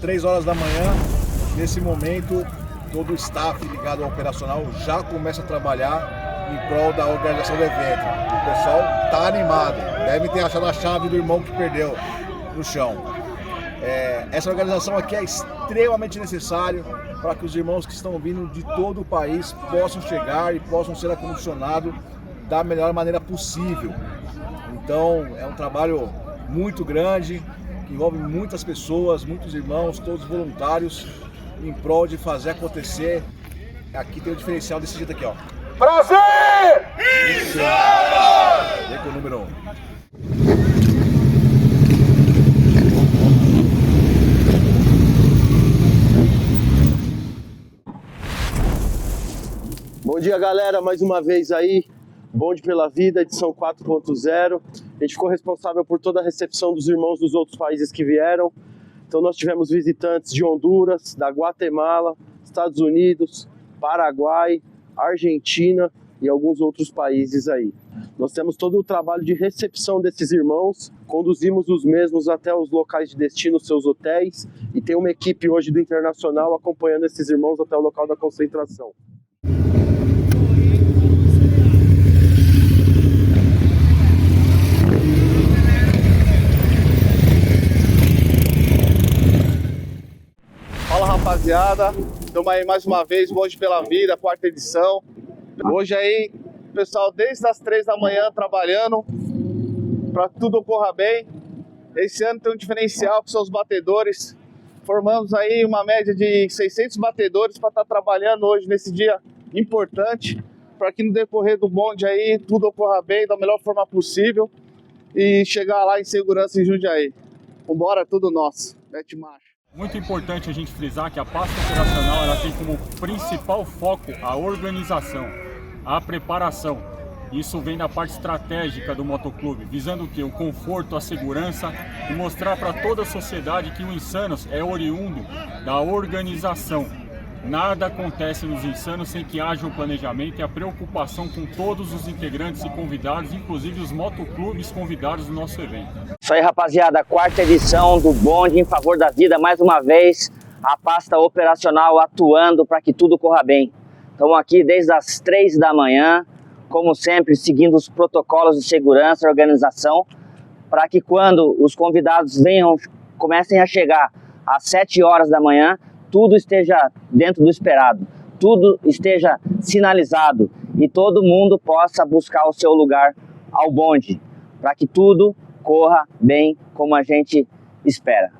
3 horas da manhã. Nesse momento, todo o staff ligado ao operacional já começa a trabalhar em prol da organização do evento. O pessoal está animado, devem ter achado a chave do irmão que perdeu no chão. Essa organização aqui é extremamente necessária para que os irmãos que estão vindo de todo o país possam chegar e possam ser acondicionados da melhor maneira possível. Então é um trabalho muito grande, que envolve muitas pessoas, muitos irmãos, todos voluntários, em prol de fazer acontecer. Aqui tem o diferencial desse jeito aqui, ó. Brasil! Vem com o número 1. Bom dia, galera, mais uma vez aí, Bonde pela Vida, edição 4.0. A gente ficou responsável por toda a recepção dos irmãos dos outros países que vieram. Então nós tivemos visitantes de Honduras, da Guatemala, Estados Unidos, Paraguai, Argentina e alguns outros países aí. Nós temos todo o trabalho de recepção desses irmãos, conduzimos os mesmos até os locais de destino, seus hotéis, e tem uma equipe hoje do Internacional acompanhando esses irmãos até o local da concentração. Fala, rapaziada, estamos aí mais uma vez, Bonde pela Vida, 4ª edição. Hoje aí, pessoal, desde as 3 da manhã trabalhando para que tudo ocorra bem. Esse ano tem um diferencial com seus batedores. Formamos aí uma média de 600 batedores para estar trabalhando hoje nesse dia importante, para que no decorrer do bonde aí tudo ocorra bem da melhor forma possível e chegar lá em segurança em Jundiaí. Vambora, tudo nosso. Mete marcha. Muito importante a gente frisar que a pasta operacional ela tem como principal foco a organização, a preparação. Isso vem da parte estratégica do motoclube, visando o quê? O conforto, a segurança e mostrar para toda a sociedade que o Insanos é oriundo da organização. Nada acontece nos Insanos sem que haja um planejamento e a preocupação com todos os integrantes e convidados, inclusive os motoclubes convidados do nosso evento. Isso aí, rapaziada, 4ª edição do Bonde em Favor da Vida, mais uma vez a pasta operacional atuando para que tudo corra bem. Estamos aqui desde as 3 da manhã, como sempre, seguindo os protocolos de segurança e organização, para que quando os convidados comecem a chegar às 7 horas da manhã, tudo esteja dentro do esperado, tudo esteja sinalizado e todo mundo possa buscar o seu lugar ao bonde, para que tudo corra bem como a gente espera.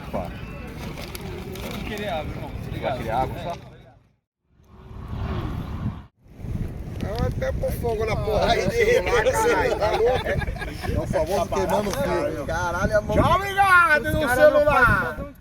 Opa! Querer água, irmão. Vai querer água só? Até pôr fogo na porra aí dele, caralho, tá louco? É o famoso queimando fio. Caralho, a mão. Já ligado no celular!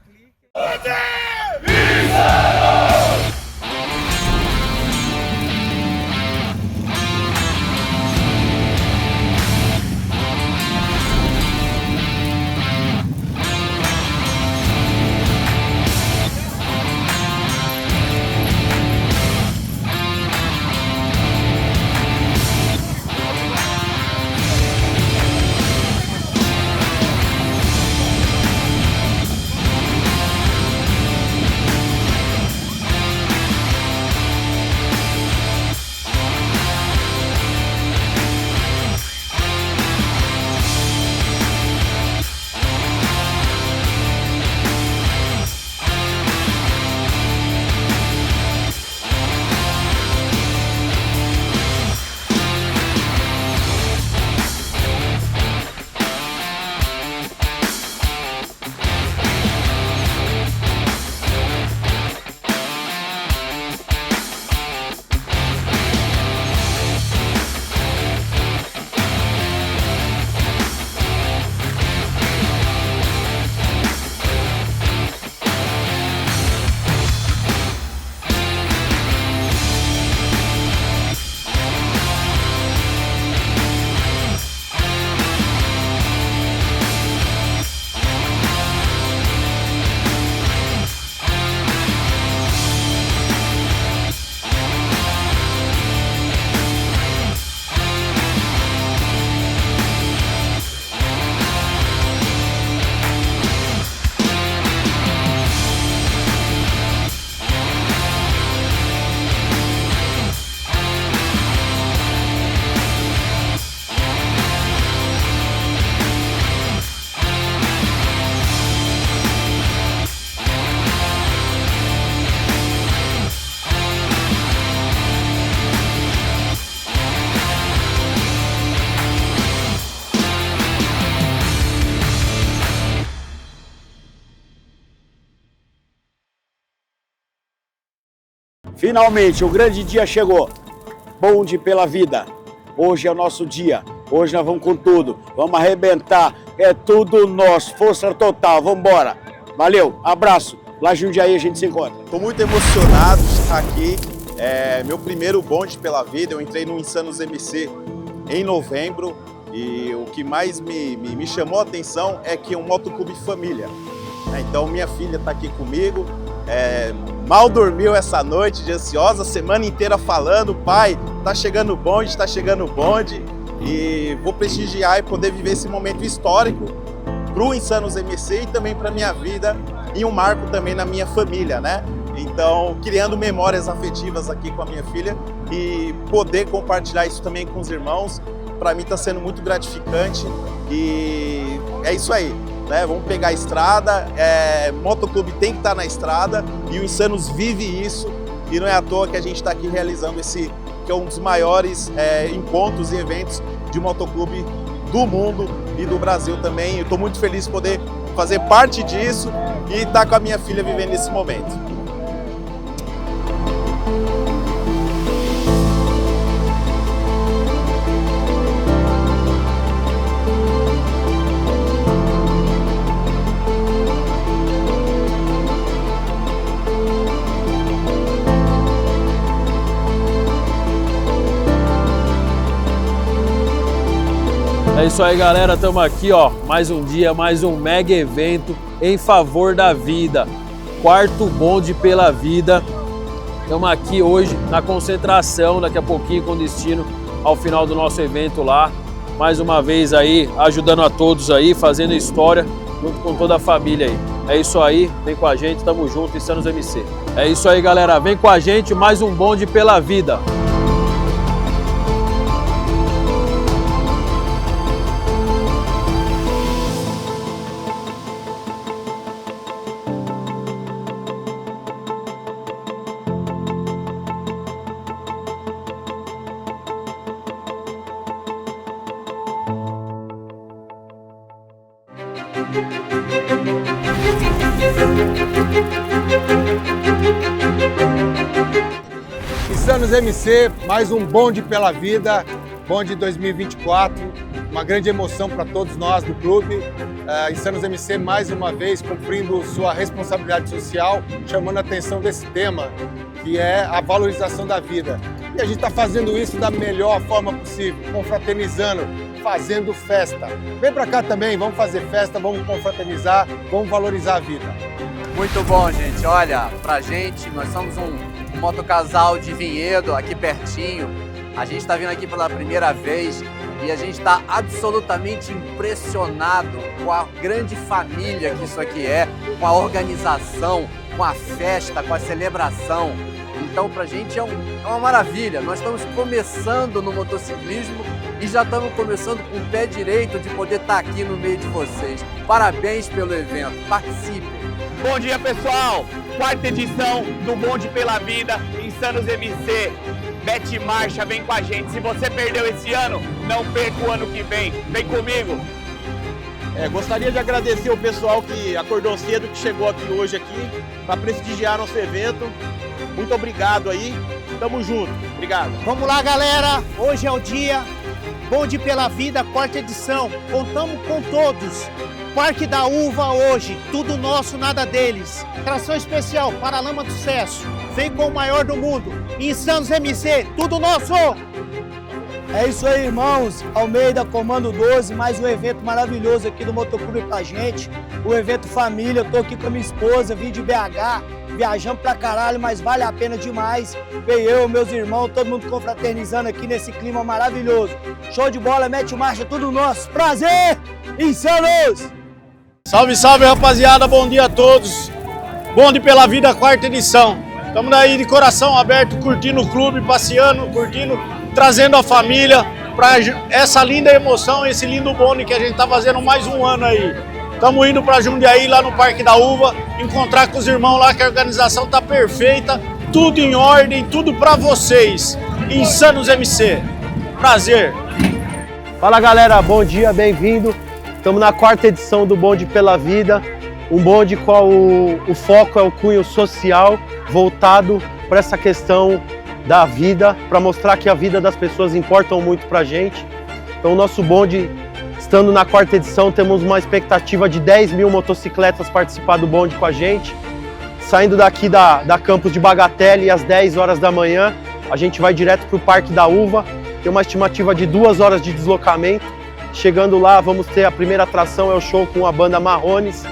Finalmente, o grande dia chegou. Bonde pela vida. Hoje é o nosso dia. Hoje nós vamos com tudo. Vamos arrebentar. É tudo nosso. Força total. Vamos embora. Valeu. Abraço. Lá Jundiaí a gente se encontra. Estou muito emocionado de estar aqui. É meu primeiro bonde pela vida. Eu entrei no Insanos MC em novembro. E o que mais me chamou a atenção é que é um motoclube família. Então minha filha está aqui comigo. Mal dormiu essa noite de ansiosa, a semana inteira falando, pai, tá chegando o bonde, tá chegando o bonde. E vou prestigiar e poder viver esse momento histórico pro Insanos MC e também pra minha vida e um marco também na minha família, né? Então, criando memórias afetivas aqui com a minha filha e poder compartilhar isso também com os irmãos, para mim tá sendo muito gratificante e é isso aí. Né? Vamos pegar a estrada, motoclube tem que estar na estrada e o Insanos vive isso e não é à toa que a gente está aqui realizando esse que é um dos maiores encontros e eventos de motoclube do mundo e do Brasil também. Eu estou muito feliz de poder fazer parte disso e estar com a minha filha vivendo esse momento. É isso aí, galera, estamos aqui, ó, mais um dia, mais um mega evento em favor da vida, 4º bonde pela vida. Estamos aqui hoje na concentração, daqui a pouquinho com destino ao final do nosso evento lá. Mais uma vez aí, ajudando a todos aí, fazendo história, junto com toda a família aí. É isso aí, vem com a gente, tamo junto, Insanos MC. É isso aí, galera, vem com a gente, mais um bonde pela vida. Insanos MC, mais um bonde pela vida, bonde 2024, uma grande emoção para todos nós do clube. Insanos MC mais uma vez cumprindo sua responsabilidade social, chamando a atenção desse tema, que é a valorização da vida. E a gente está fazendo isso da melhor forma possível, confraternizando, fazendo festa. Vem para cá também, vamos fazer festa, vamos confraternizar, vamos valorizar a vida. Muito bom, gente. Olha, pra gente, nós somos um motocasal de Vinhedo, aqui pertinho. A gente está vindo aqui pela primeira vez e a gente está absolutamente impressionado com a grande família que isso aqui é, com a organização, com a festa, com a celebração. Então, pra gente é uma maravilha. Nós estamos começando no motociclismo e já estamos começando com o pé direito de poder estar aqui no meio de vocês. Parabéns pelo evento, participem! Bom dia, pessoal! 4ª edição do Bonde pela Vida, Insanos MC. Mete marcha, vem com a gente. Se você perdeu esse ano, não perca o ano que vem. Vem comigo! Gostaria de agradecer o pessoal que acordou cedo, que chegou aqui hoje para prestigiar nosso evento. Muito obrigado aí, tamo junto, obrigado. Vamos lá, galera, hoje é o dia, Bonde pela Vida, 4ª edição, contamos com todos. Parque da Uva hoje, tudo nosso, nada deles. Tração especial, Paralama do Sucesso, vem com o maior do mundo. Insanos MC, tudo nosso! É isso aí, irmãos. Almeida, Comando 12, mais um evento maravilhoso aqui do Motoclube pra gente. O evento família, eu tô aqui com a minha esposa, vim de BH, viajamos pra caralho, mas vale a pena demais. Veio eu, meus irmãos, todo mundo confraternizando aqui nesse clima maravilhoso. Show de bola, mete marcha, tudo nosso. Prazer! Insanos! Salve, salve, rapaziada, bom dia a todos. Bonde pela Vida, 4ª edição. Estamos aí de coração aberto, curtindo o clube, passeando, curtindo, trazendo a família para essa linda emoção, esse lindo bonde que a gente está fazendo mais um ano aí. Estamos indo para Jundiaí, lá no Parque da Uva, encontrar com os irmãos lá, que a organização tá perfeita, tudo em ordem, tudo para vocês. Insanos MC, prazer. Fala, galera, bom dia, bem-vindo. Estamos na 4ª edição do Bonde pela Vida. Um bonde qual o foco é o cunho social, voltado para essa questão da vida, para mostrar que a vida das pessoas importa muito para a gente. Então o nosso bonde, estando na 4ª edição, temos uma expectativa de 10 mil motocicletas participar do bonde com a gente. Saindo daqui da campus de Bagatelle às 10 horas da manhã, a gente vai direto para o Parque da Uva, tem uma estimativa de 2 horas de deslocamento. Chegando lá, vamos ter a primeira atração, é o show com a banda Marrones,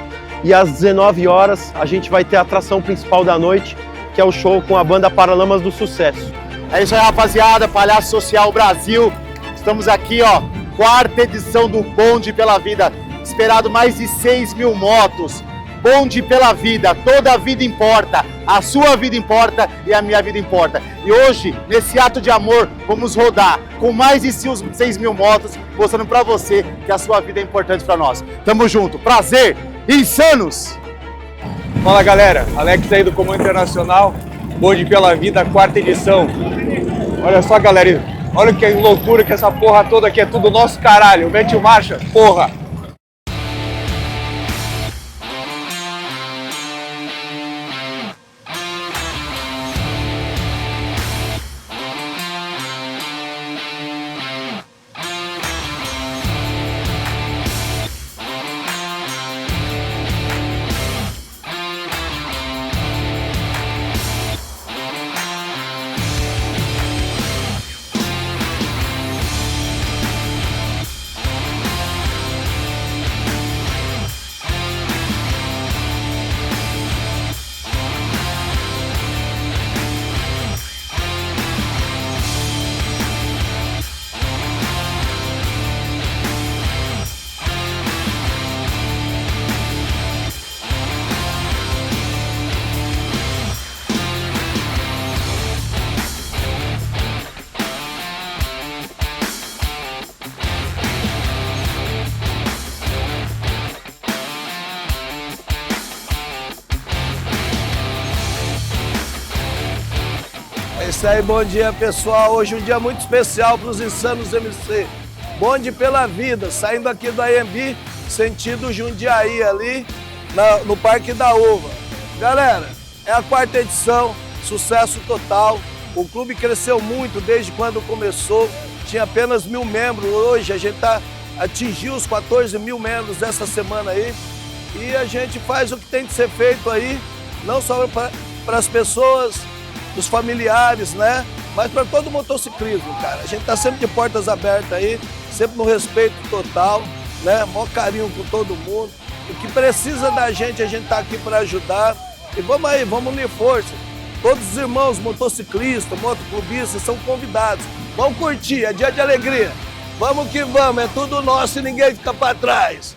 e às 19 horas a gente vai ter a atração principal da noite, que é o show com a banda Paralamas do Sucesso. É isso aí, rapaziada, Palhaço Social Brasil, estamos aqui, ó, 4ª edição do Bonde pela Vida, esperado mais de 6 mil motos. Bonde pela vida, toda a vida importa, a sua vida importa e a minha vida importa. E hoje, nesse ato de amor, vamos rodar com mais de 6 mil motos, mostrando pra você que a sua vida é importante pra nós. Tamo junto, prazer, insanos! Fala galera, Alex aí do Comando Internacional, Bonde pela Vida, 4ª edição. Olha só galera, olha que loucura que essa porra toda aqui é tudo nosso caralho, mete marcha, porra! É isso aí, bom dia pessoal. Hoje um dia muito especial para os Insanos MC. Bonde pela Vida, saindo aqui do AMB, sentido Jundiaí ali, no Parque da Uva. Galera, é a 4ª edição, sucesso total. O clube cresceu muito desde quando começou, tinha apenas 1000 membros. Hoje a gente atingiu os 14 mil membros essa semana aí. E a gente faz o que tem que ser feito aí, não só para as pessoas, os familiares, né? Mas para todo motociclismo, cara. A gente tá sempre de portas abertas aí, sempre no respeito total, né? Maior carinho com todo mundo. O que precisa da gente, a gente tá aqui para ajudar. E vamos aí, vamos unir força. Todos os irmãos motociclistas, motoclubistas são convidados. Vamos curtir, é dia de alegria. Vamos que vamos, é tudo nosso e ninguém fica para trás.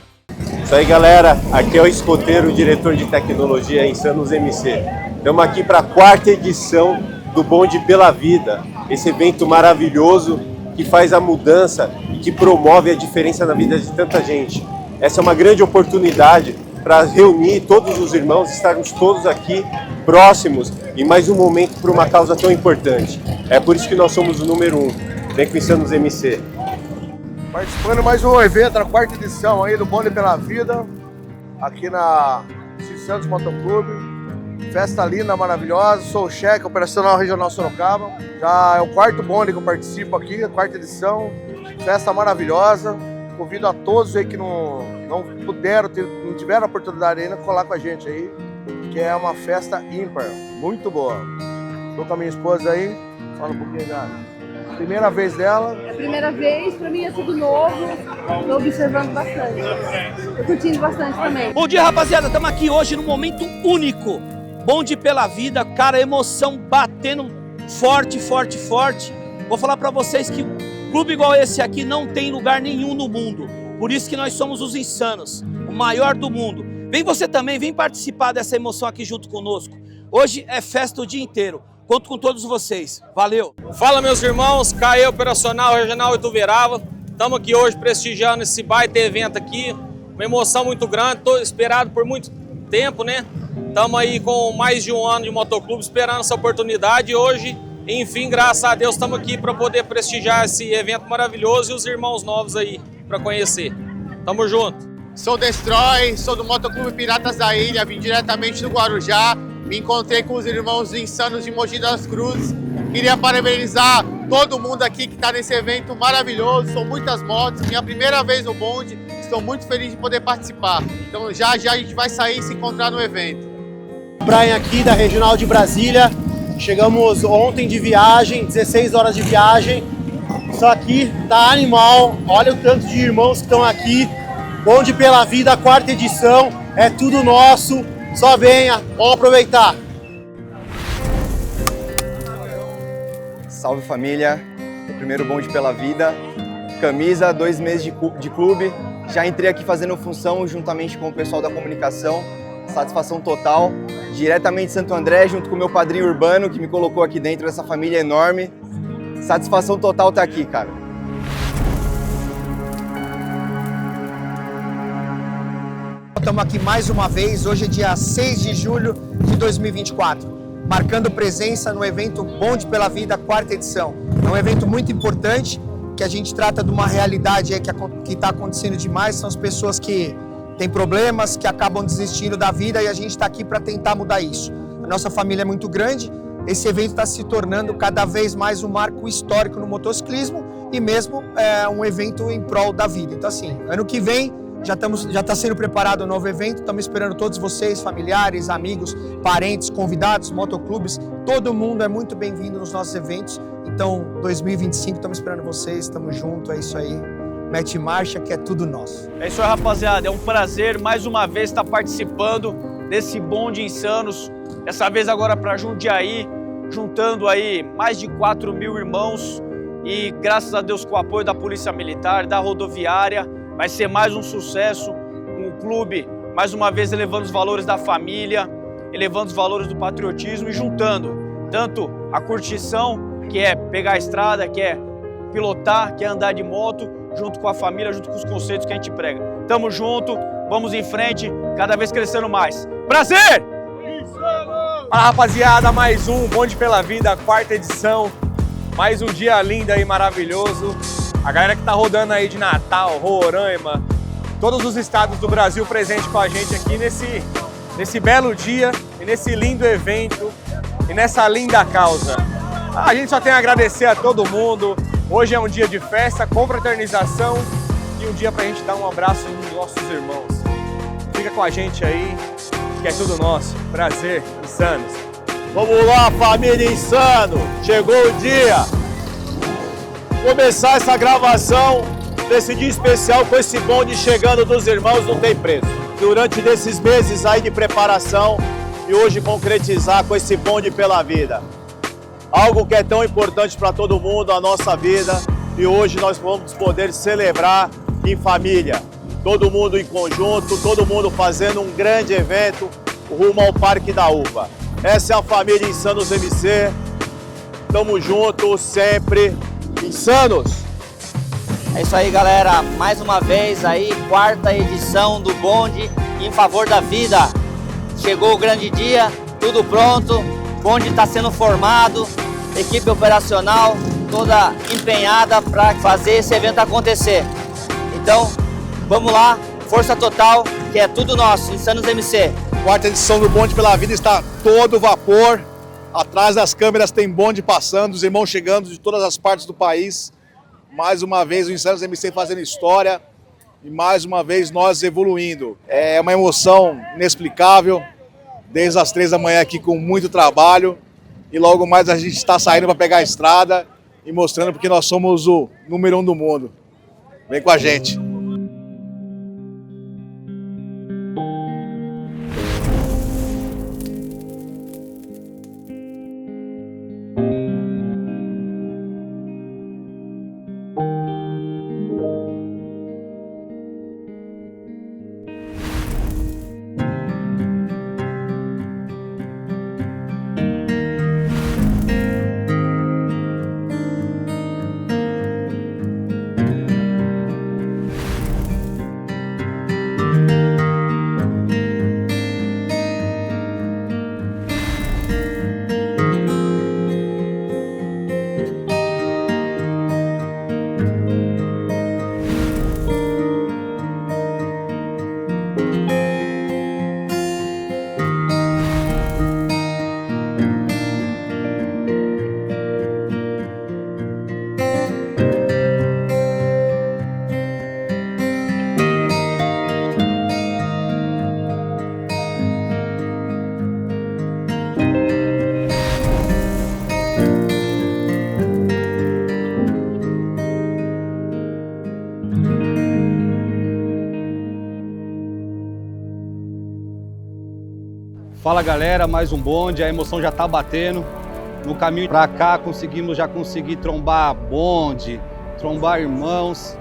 Isso aí galera, aqui é o escoteiro, diretor de tecnologia Insanos MC. Estamos aqui para a 4ª edição do Bonde pela Vida, esse evento maravilhoso que faz a mudança e que promove a diferença na vida de tanta gente. Essa é uma grande oportunidade para reunir todos os irmãos, estarmos todos aqui próximos e mais um momento para uma causa tão importante. É por isso que nós somos o número 1. Vem com Insanos MC. Participando de mais um evento, na 4ª edição aí do Bonde pela Vida, aqui na Santos Motoclube. Festa linda, maravilhosa, sou o Cheque, Operacional Regional Sorocaba. Já é o 4º bonde que eu participo aqui, a 4ª edição. Festa maravilhosa. Convido a todos aí que não puderam, não tiveram a oportunidade ainda, colar com a gente aí, que é uma festa ímpar, muito boa. Estou com a minha esposa aí, fala um pouquinho da primeira vez dela. É a primeira vez, pra mim é tudo novo, tô observando bastante. Tô curtindo bastante também. Bom dia, rapaziada, estamos aqui hoje num momento único. Bonde pela Vida, cara, emoção batendo forte, forte, forte. Vou falar pra vocês que clube igual esse aqui não tem lugar nenhum no mundo. Por isso que nós somos os Insanos, o maior do mundo. Vem você também, vem participar dessa emoção aqui junto conosco. Hoje é festa o dia inteiro. Conto com todos vocês. Valeu! Fala meus irmãos, CAE Operacional Regional Ituverava. Estamos aqui hoje prestigiando esse baita evento aqui. Uma emoção muito grande, tô esperado por muito tempo, né? Estamos aí com mais de um ano de motoclube esperando essa oportunidade e hoje, enfim, graças a Deus, estamos aqui para poder prestigiar esse evento maravilhoso e os irmãos novos aí para conhecer. Tamo junto! Sou Destroy, sou do Motoclube Piratas da Ilha, vim diretamente do Guarujá. Me encontrei com os irmãos insanos de Mogi das Cruzes. Queria parabenizar todo mundo aqui que está nesse evento maravilhoso. São muitas motos, minha primeira vez no bonde. Estou muito feliz de poder participar. Então já a gente vai sair e se encontrar no evento. Brian aqui da Regional de Brasília. Chegamos ontem de viagem, 16 horas de viagem. Isso aqui tá animal. Olha o tanto de irmãos que estão aqui. Bonde pela Vida, 4ª edição. É tudo nosso. Só venha, vamos aproveitar. Salve família, o primeiro Bonde pela Vida. Camisa, 2 meses de clube. Já entrei aqui fazendo função juntamente com o pessoal da comunicação. Satisfação total. Diretamente de Santo André, junto com o meu padrinho Urbano, que me colocou aqui dentro dessa família enorme. Satisfação total estar aqui, cara. Estamos aqui mais uma vez, hoje é dia 6 de julho de 2024, marcando presença no evento Bonde pela Vida, 4ª edição. É um evento muito importante, que a gente trata de uma realidade que está acontecendo demais, são as pessoas que têm problemas, que acabam desistindo da vida e a gente está aqui para tentar mudar isso. A nossa família é muito grande, esse evento está se tornando cada vez mais um marco histórico no motociclismo e mesmo um evento em prol da vida. Então assim, ano que vem já está sendo preparado um novo evento, estamos esperando todos vocês, familiares, amigos, parentes, convidados, motoclubes, todo mundo é muito bem-vindo nos nossos eventos. Então, 2025, estamos esperando vocês, estamos juntos, é isso aí. Mete marcha, que é tudo nosso. É isso aí, rapaziada, é um prazer mais uma vez estar participando desse Bonde Insanos, dessa vez agora para Jundiaí, juntando aí mais de 4.000 irmãos e graças a Deus com o apoio da Polícia Militar, da rodoviária, vai ser mais um sucesso, um clube, mais uma vez elevando os valores da família, elevando os valores do patriotismo e juntando tanto a curtição, que é pegar a estrada, que é pilotar, que é andar de moto, junto com a família, junto com os conceitos que a gente prega. Tamo junto, vamos em frente, cada vez crescendo mais. Prazer! Fala rapaziada, mais um Bonde pela Vida, 4ª edição. Mais um dia lindo e maravilhoso. A galera que tá rodando aí de Natal, Roraima, todos os estados do Brasil presente com a gente aqui nesse belo dia e nesse lindo evento e nessa linda causa. A gente só tem a agradecer a todo mundo. Hoje é um dia de festa, confraternização e um dia pra gente dar um abraço nos nossos irmãos. Fica com a gente aí, que é tudo nosso. Prazer, Insanos. Vamos lá, família Insano! Chegou o dia! Começar essa gravação desse dia especial com esse bonde chegando dos irmãos não tem preço. Durante desses meses aí de preparação e hoje concretizar com esse bonde pela vida. Algo que é tão importante para todo mundo, a nossa vida, e hoje nós vamos poder celebrar em família. Todo mundo em conjunto, todo mundo fazendo um grande evento rumo ao Parque da Uva. Essa é a família Insanos MC. Tamo junto sempre. Insanos! É isso aí, galera. Mais uma vez aí, 4ª edição do Bonde em favor da vida. Chegou o grande dia, tudo pronto. O bonde está sendo formado, equipe operacional toda empenhada para fazer esse evento acontecer. Então, vamos lá, força total, que é tudo nosso, Insanos MC. 4ª edição do Bonde pela Vida está todo vapor. Atrás das câmeras tem bonde passando, os irmãos chegando de todas as partes do país. Mais uma vez o Insanos MC fazendo história e mais uma vez nós evoluindo. É uma emoção inexplicável, desde as 3 da manhã aqui com muito trabalho. E logo mais a gente está saindo para pegar a estrada e mostrando porque nós somos o número 1 do mundo. Vem com a gente. Fala galera, mais um bonde, a emoção já tá batendo. No caminho pra cá conseguimos trombar bonde, trombar irmãos.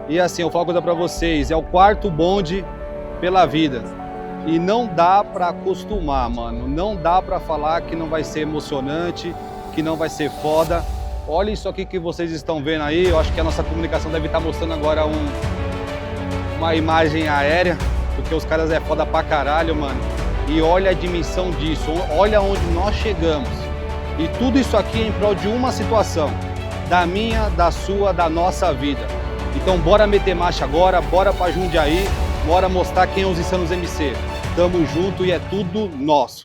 E assim, eu falo uma coisa pra vocês, é o 4º bonde pela vida. E não dá pra acostumar, mano. Não dá pra falar que não vai ser emocionante, que não vai ser foda. Olha isso aqui que vocês estão vendo aí. Eu acho que a nossa comunicação deve estar mostrando agora uma imagem aérea, porque os caras é foda pra caralho, mano. E olha a dimensão disso, olha onde nós chegamos. E tudo isso aqui em prol de uma situação, da minha, da sua, da nossa vida. Então bora meter marcha agora, bora pra Jundiaí, bora mostrar quem é os Insanos MC. Tamo junto e é tudo nosso.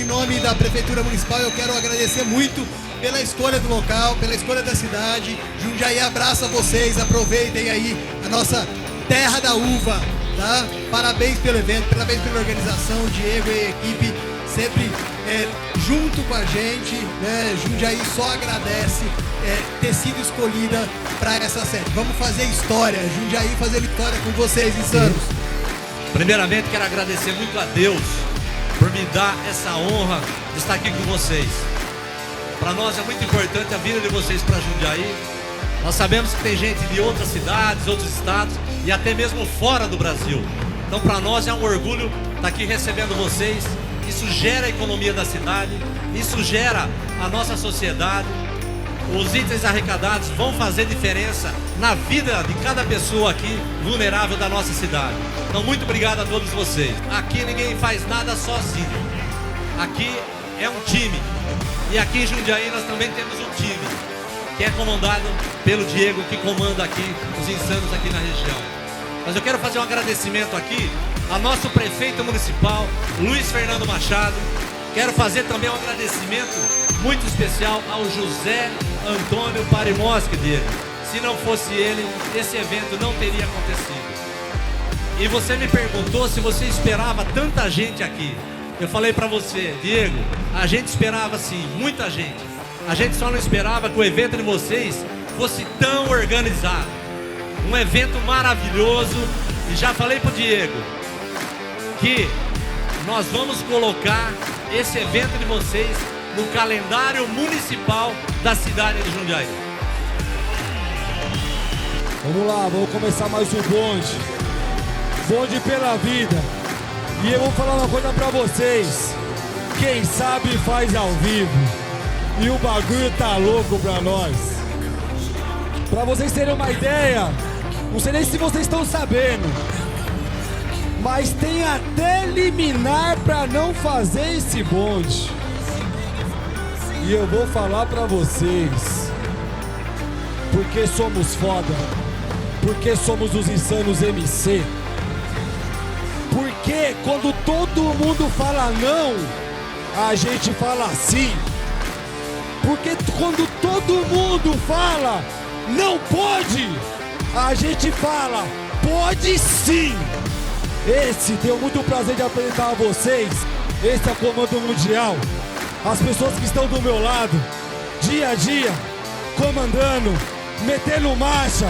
em nome da Prefeitura Municipal, eu quero agradecer muito pela escolha do local, pela escolha da cidade. Jundiaí abraça vocês, aproveitem aí a nossa terra da uva, tá? Parabéns pelo evento, parabéns pela organização, Diego e a equipe sempre junto com a gente, né? Jundiaí só agradece ter sido escolhida para essa série. Vamos fazer história, Jundiaí fazer história com vocês, insanos. Primeiramente, quero agradecer muito a Deus por me dar essa honra de estar aqui com vocês. Para nós é muito importante a vinda de vocês para Jundiaí. Nós sabemos que tem gente de outras cidades, outros estados e até mesmo fora do Brasil. Então, para nós é um orgulho estar aqui recebendo vocês. Isso gera a economia da cidade, isso gera a nossa sociedade. Os itens arrecadados vão fazer diferença na vida de cada pessoa aqui vulnerável da nossa cidade. Então, muito obrigado a todos vocês. Aqui ninguém faz nada sozinho. Aqui é um time. E aqui em Jundiaí nós também temos um time, que é comandado pelo Diego, que comanda aqui os insanos aqui na região. Mas eu quero fazer um agradecimento aqui ao nosso prefeito municipal, Luiz Fernando Machado. Quero fazer também um agradecimento muito especial ao José Antônio Parimoschi dele. Se não fosse ele, esse evento não teria acontecido. E você me perguntou se você esperava tanta gente aqui. Eu falei pra você, Diego, a gente esperava sim, muita gente. A gente só não esperava que o evento de vocês fosse tão organizado. Um evento maravilhoso. E já falei pro Diego que nós vamos colocar esse evento de vocês no calendário municipal da cidade de Jundiaí. Vamos lá, vamos começar mais um bonde. Bonde pela vida. E eu vou falar uma coisa pra vocês. Quem sabe faz ao vivo. E o bagulho tá louco pra nós. Pra vocês terem uma ideia, não sei nem se vocês estão sabendo, mas tem até liminar pra não fazer esse bonde. E eu vou falar pra vocês, porque somos foda, porque somos os insanos MC. Porque quando todo mundo fala não, a gente fala sim. Porque quando todo mundo fala não pode, a gente fala pode sim. Esse, tenho muito prazer de apresentar a vocês, esse é o Comando Mundial. As pessoas que estão do meu lado, dia a dia, comandando, metendo marcha,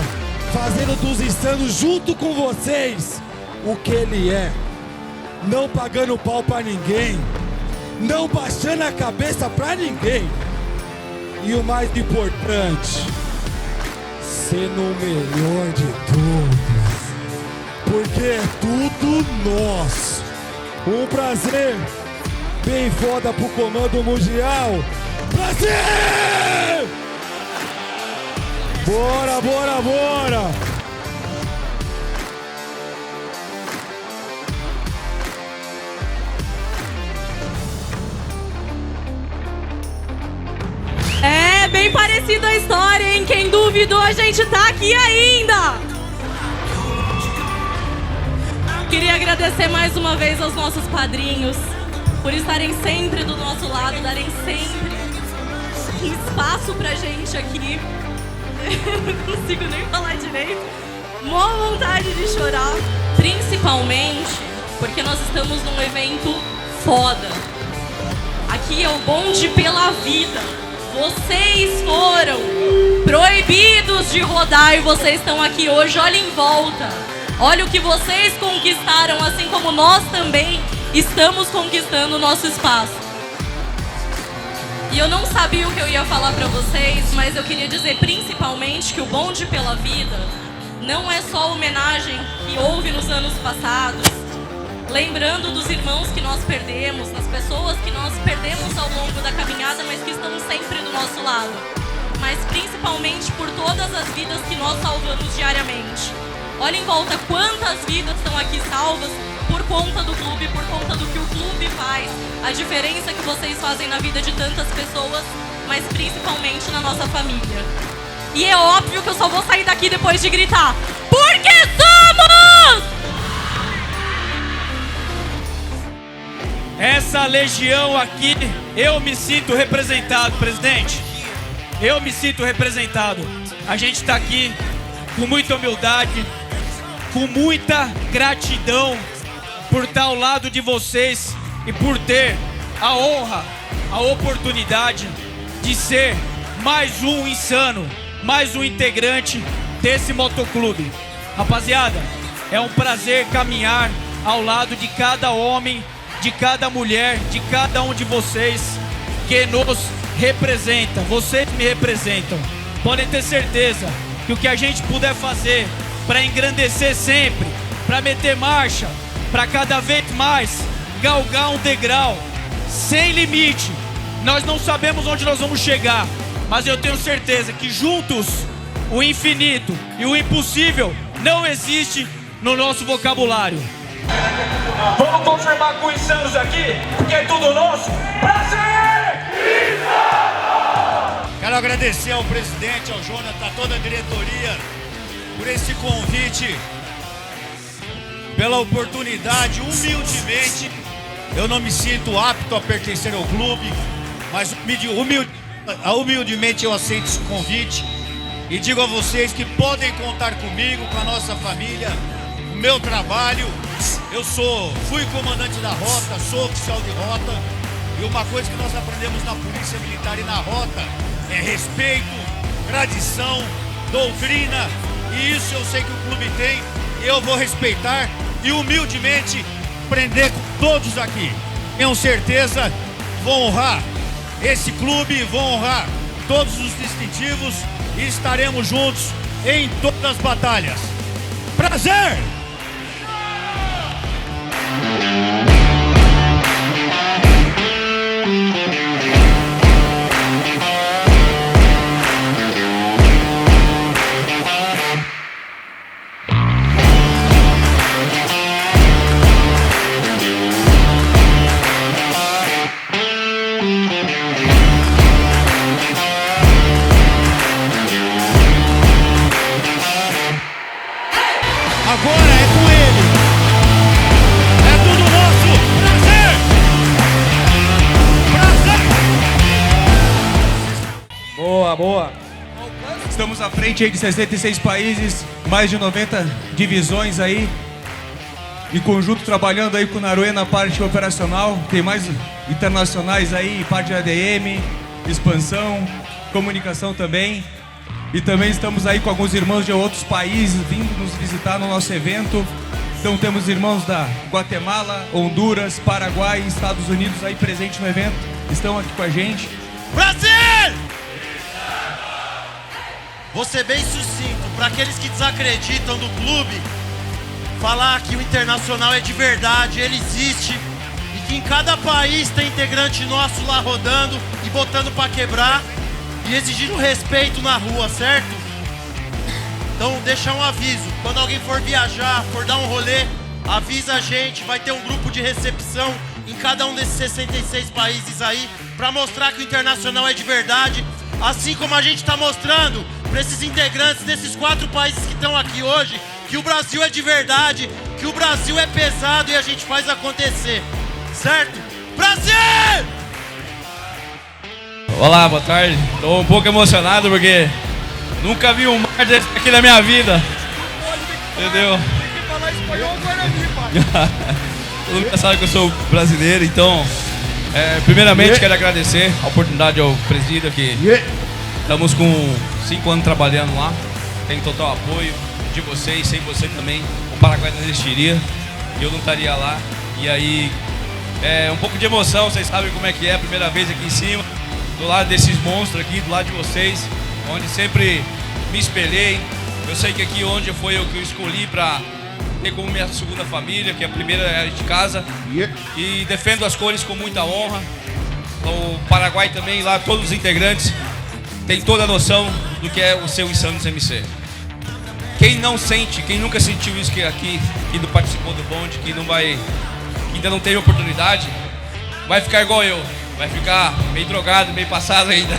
fazendo dos insanos junto com vocês o que ele é. Não pagando pau pra ninguém, não baixando a cabeça pra ninguém. E o mais importante, sendo o melhor de todos, porque é tudo nosso. Um prazer bem foda pro Comando Mundial. Brasil! Bora, bora, bora! É bem parecida a história, hein? Quem duvidou, a gente tá aqui ainda! Queria agradecer mais uma vez aos nossos padrinhos por estarem sempre do nosso lado, darem sempre espaço pra gente aqui. Eu não consigo nem falar direito. Mó vontade de chorar, principalmente porque nós estamos num evento foda. Aqui é o Bonde pela Vida. Vocês foram proibidos de rodar e vocês estão aqui hoje. Olha em volta. Olha o que vocês conquistaram, assim como nós também estamos conquistando o nosso espaço. E eu não sabia o que eu ia falar pra vocês, mas eu queria dizer principalmente que o Bonde pela Vida não é só a homenagem que houve nos anos passados, lembrando dos irmãos que nós perdemos, das pessoas que nós perdemos ao longo da caminhada, mas que estão sempre do nosso lado, mas principalmente por todas as vidas que nós salvamos diariamente. Olha em volta quantas vidas estão aqui salvas por conta do clube, por conta do que o clube faz, a diferença que vocês fazem na vida de tantas pessoas, mas principalmente na nossa família. E é óbvio que eu só vou sair daqui depois de gritar: porque somos! essa legião aqui, eu me sinto representado, presidente. Eu me sinto representado. A gente está aqui com muita humildade, com muita gratidão por estar ao lado de vocês e por ter a honra, a oportunidade de ser mais um insano, mais um integrante desse motoclube. Rapaziada, é um prazer caminhar ao lado de cada homem, de cada mulher, de cada um de vocês que nos representa. Vocês me representam. Podem ter certeza que o que a gente puder fazer para engrandecer sempre, para meter marcha, para cada vez mais galgar um degrau sem limite. Nós não sabemos onde nós vamos chegar, mas eu tenho certeza que juntos o infinito e o impossível não existe no nosso vocabulário. Vamos confirmar com os insanos aqui, porque é tudo nosso. Prazer! Quero agradecer ao presidente, ao Jonathan, a toda a diretoria por esse convite, pela oportunidade. Humildemente, eu não me sinto apto a pertencer ao clube, mas humildemente eu aceito esse convite e digo a vocês que podem contar comigo, com a nossa família, o meu trabalho. Eu fui comandante da rota, sou oficial de rota, e uma coisa que nós aprendemos na Polícia Militar e na rota é respeito, tradição, doutrina, e isso eu sei que o clube tem, e eu vou respeitar e humildemente aprender com todos aqui. Tenho certeza, vou honrar esse clube, vou honrar todos os distintivos e estaremos juntos em todas as batalhas. Prazer! Agora é com ele. É tudo nosso. Prazer! Prazer! Boa, boa. Estamos à frente aí de 66 países, mais de 90 divisões aí, em conjunto trabalhando aí com o Naruê na parte operacional. Tem mais internacionais aí, parte de ADM, expansão, comunicação também. E também estamos aí com alguns irmãos de outros países vindo nos visitar no nosso evento. Então temos irmãos da Guatemala, Honduras, Paraguai e Estados Unidos aí presentes no evento. Estão aqui com a gente. Brasil! Vou ser bem sucinto. Para aqueles que desacreditam do clube, falar que o Internacional é de verdade, ele existe. E que em cada país tem integrante nosso lá rodando e botando para quebrar. E exigindo respeito na rua, certo? Então deixar um aviso, quando alguém for viajar, for dar um rolê, avisa a gente, vai ter um grupo de recepção em cada um desses 66 países aí, pra mostrar que o Internacional é de verdade, assim como a gente tá mostrando pra esses integrantes desses 4 países que estão aqui hoje, que o Brasil é de verdade, que o Brasil é pesado e a gente faz acontecer, certo? Brasil! Olá, boa tarde. Estou um pouco emocionado porque nunca vi um mar desse aqui na minha vida. Entendeu? Tem que falar espanhol guarani, pai. Todo mundo sabe que eu sou brasileiro, então primeiramente quero agradecer a oportunidade ao presídio que estamos com 5 anos trabalhando lá. Tem total apoio de vocês, sem você também o Paraguai não existiria, eu não estaria lá. E aí um pouco de emoção, vocês sabem como é que é, a primeira vez aqui em cima, do lado desses monstros aqui, do lado de vocês, onde sempre me espelhei. Eu sei que aqui onde foi o que eu escolhi para ter como minha segunda família, que a primeira é de casa, e defendo as cores com muita honra. O Paraguai também, lá todos os integrantes têm toda a noção do que é o seu Insanos MC. Quem não sente, quem nunca sentiu isso aqui, que não participou do bonde, que ainda não teve oportunidade, vai ficar igual eu. Vai ficar meio drogado, meio passado ainda.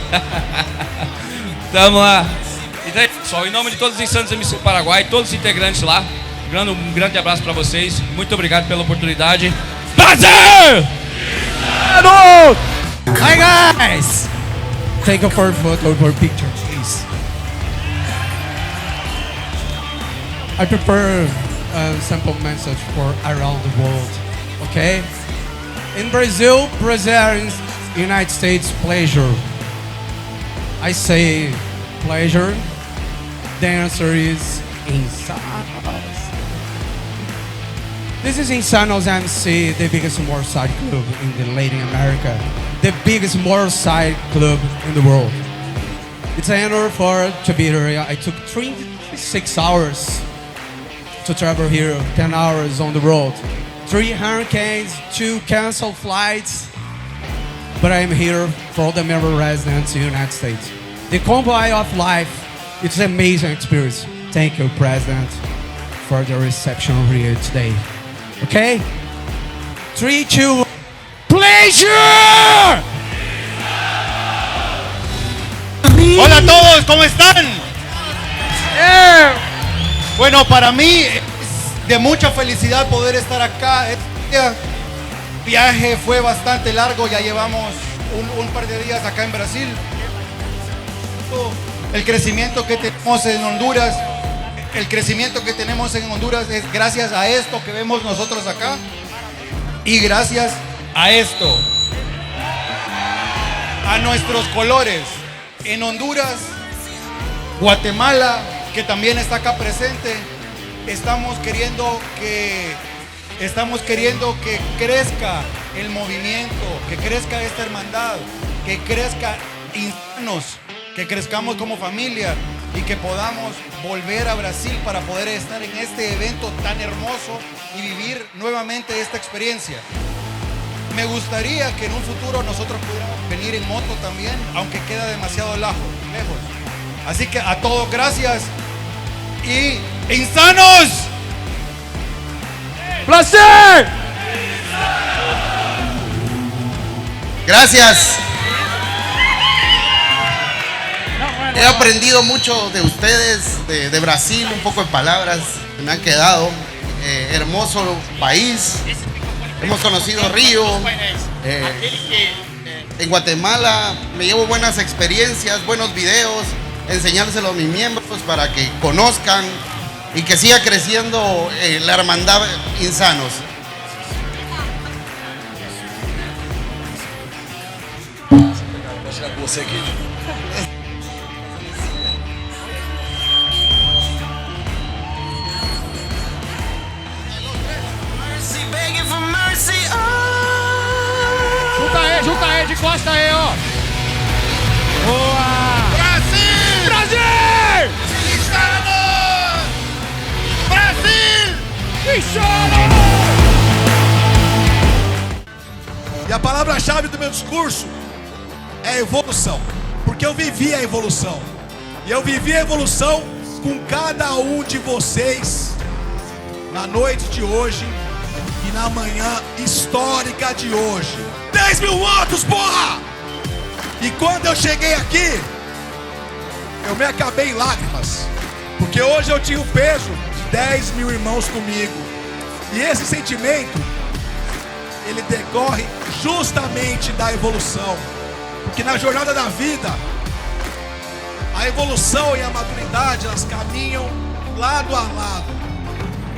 Tamo lá. Então, pessoal, em nome de todos os Insanos MC Paraguai, todos os integrantes lá, um grande abraço pra vocês. Muito obrigado pela oportunidade. Brasil! Insano! Hi guys! Take a photo or picture, please. I prepare a simple message for around the world, okay? In Brazil, presents United States pleasure. I say pleasure, the answer is Insanos. This is Insanos MC, the biggest motorcycle club in the Latin America, the biggest motorcycle club in the world. It's an honor to be here. I took 36 hours to travel here, 10 hours on the road, 3 hurricanes, 2 canceled flights, but I'm here for all the member residents in the United States. The convoy of life, it's an amazing experience. Thank you, President, for the reception here today. Okay? 3, 2, pleasure! Hola a todos, ¿cómo están? Bueno, para mí es de mucha felicidad poder estar acá. El viaje fue bastante largo, ya llevamos un par de días acá en Brasil. El crecimiento que tenemos en Honduras, es gracias a esto que vemos nosotros acá y gracias a esto, a nuestros colores. En Honduras, Guatemala, que también está acá presente, estamos queriendo que crezca el movimiento, que crezca esta hermandad, que crezca Insanos, que crezcamos como familia y que podamos volver a Brasil para poder estar en este evento tan hermoso y vivir nuevamente esta experiencia. Me gustaría que en un futuro nosotros pudiéramos venir en moto también, aunque queda demasiado lejos. Así que a todos gracias y ¡Insanos! ¡Placer! Gracias. He aprendido mucho de ustedes, de Brasil, un poco de palabras que me han quedado. Hermoso país. Hemos conocido Río. En Guatemala me llevo buenas experiencias, buenos videos, enseñárselo a mis miembros para que conozcan y que siga creciendo la hermandad Insanos. Junta aí, de costa aí, ó. Boa! Brasil! Brasil! Insanos! Brasil! Insanos! E a palavra-chave do meu discurso é evolução, porque eu vivi a evolução. E eu vivi a evolução com cada um de vocês na noite de hoje e na manhã histórica de hoje. 10 mil votos, porra! E quando eu cheguei aqui, eu me acabei em lágrimas, porque hoje eu tinha o peso de 10 mil irmãos comigo. E esse sentimento, ele decorre justamente da evolução, porque na jornada da vida, a evolução e a maturidade, elas caminham lado a lado.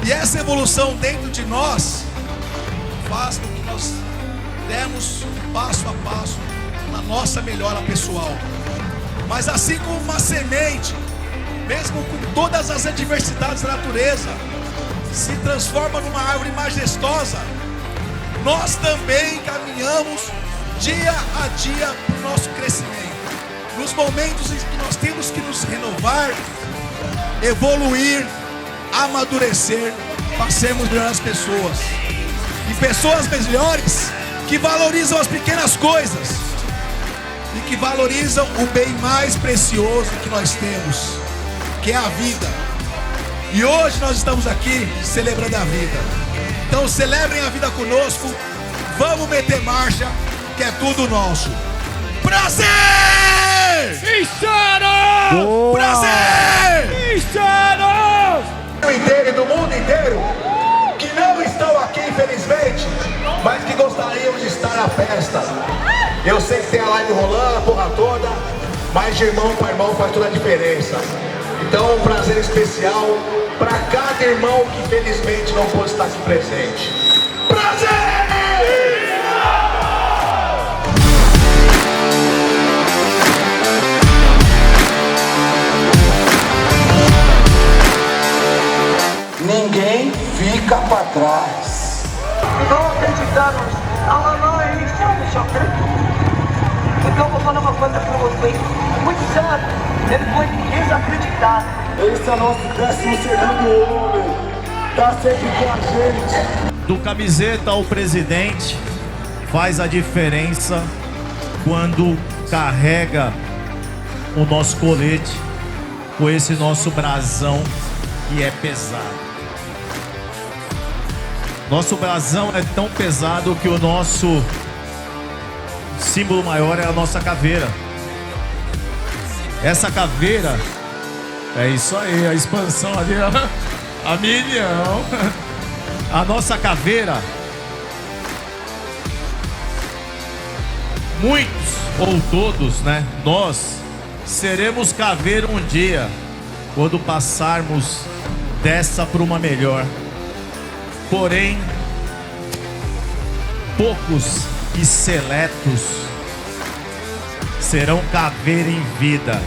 E essa evolução dentro de nós faz com que nós demos passo a passo na nossa melhora pessoal. Mas assim como uma semente, mesmo com todas as adversidades da natureza, se transforma numa árvore majestosa, nós também caminhamos dia a dia para o nosso crescimento. Nos momentos em que nós temos que nos renovar, evoluir, amadurecer, passemos melhores pessoas. E pessoas melhores que valorizam as pequenas coisas e que valorizam o bem mais precioso que nós temos, que é a vida. E hoje nós estamos aqui celebrando a vida. Então celebrem a vida conosco, vamos meter marcha, que é tudo nosso. Prazer! Insanos! Prazer! Insanos! Do mundo inteiro que não estão aqui, infelizmente, mas que que gostariam de estar na festa. Eu sei que tem a live rolando, a porra toda, mas de irmão para irmão faz toda a diferença. Então, um prazer especial para cada irmão que felizmente não pôde estar aqui presente. Prazer! Ninguém fica pra trás. Não acreditaram. Não, ele sabe, só preto. Então eu vou falar uma coisa pra vocês. Muito sério. Ele foi desacreditado. Esse é nosso 12º homem. Tá sempre com a gente. Do camiseta ao presidente, faz a diferença quando carrega o nosso colete com esse nosso brasão que é pesado. Nosso brasão é tão pesado que o nosso símbolo maior é a nossa caveira. Essa caveira, é isso aí, a expansão ali, ó, a milhão. A nossa caveira, muitos ou todos, né? Nós seremos caveira um dia, quando passarmos dessa para uma melhor. Porém, poucos e seletos serão caveira em vida.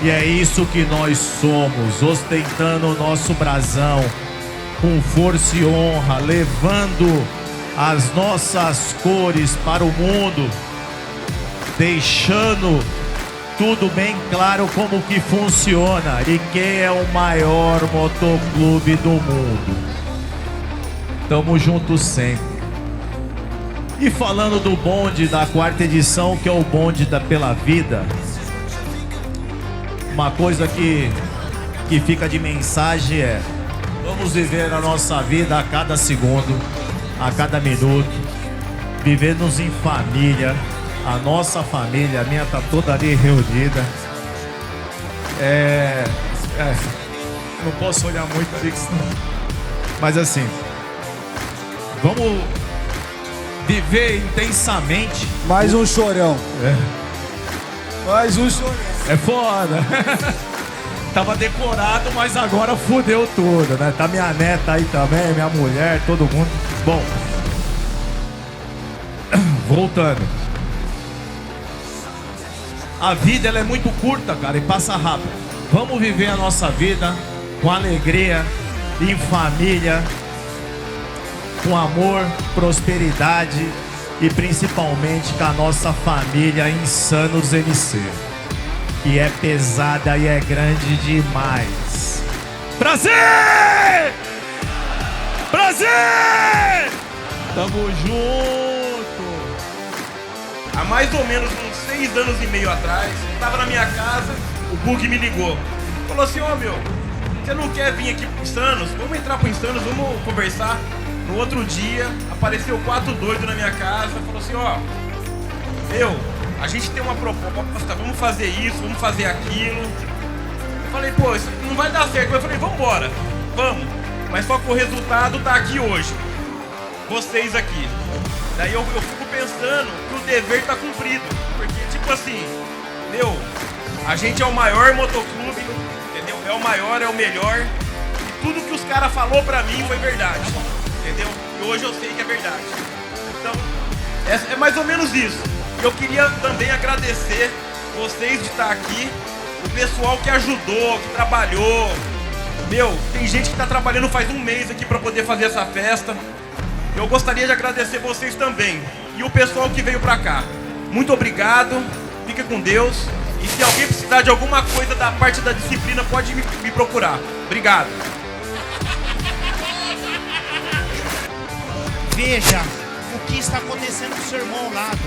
E é isso que nós somos, ostentando o nosso brasão, com força e honra, levando as nossas cores para o mundo, deixando tudo bem claro como que funciona e quem é o maior motoclube do mundo. Tamo juntos sempre. E falando do bonde da 4ª edição, que é o bonde da Pela Vida, uma coisa que fica de mensagem é: vamos viver a nossa vida a cada segundo, a cada minuto, vivemos em família, a nossa família, a minha tá toda ali reunida. Não posso olhar muito ali, mas assim, vamos viver intensamente. Mais um chorão. Mais um chorão. É foda. Tava decorado, mas agora fudeu tudo, né? Tá minha neta aí também, minha mulher, todo mundo. Bom, voltando. A vida, ela é muito curta, cara, e passa rápido. Vamos viver a nossa vida com alegria, em família, com amor, prosperidade e principalmente com a nossa família Insanos MC, que é pesada e é grande demais. Prazer! Prazer! Tamo junto! Há mais ou menos uns 6 anos e meio atrás, eu tava na minha casa, o Bug me ligou. Falou assim: ó, meu, você não quer vir aqui pro Insanos? Vamos entrar pro Insanos, vamos conversar. No outro dia, apareceu 4 doidos na minha casa, falou assim: ó, a gente tem uma proposta, vamos fazer isso, vamos fazer aquilo. Eu falei: pô, isso não vai dar certo. Eu falei: vambora, vamos. Mas só que o resultado tá aqui hoje, vocês aqui. Daí eu fico pensando que o dever tá cumprido, porque tipo assim, a gente é o maior motoclube, entendeu? É o maior, é o melhor. E tudo que os caras falou pra mim foi verdade, entendeu? E hoje eu sei que é verdade. Então, é mais ou menos isso. E eu queria também agradecer vocês de estar aqui, o pessoal que ajudou, que trabalhou. Tem gente que tá trabalhando faz um mês aqui pra poder fazer essa festa. Eu gostaria de agradecer vocês também. E o pessoal que veio pra cá. Muito obrigado, fica com Deus. E se alguém precisar de alguma coisa da parte da disciplina, pode me procurar. Obrigado. Veja o que está acontecendo com o seu irmão ao lado.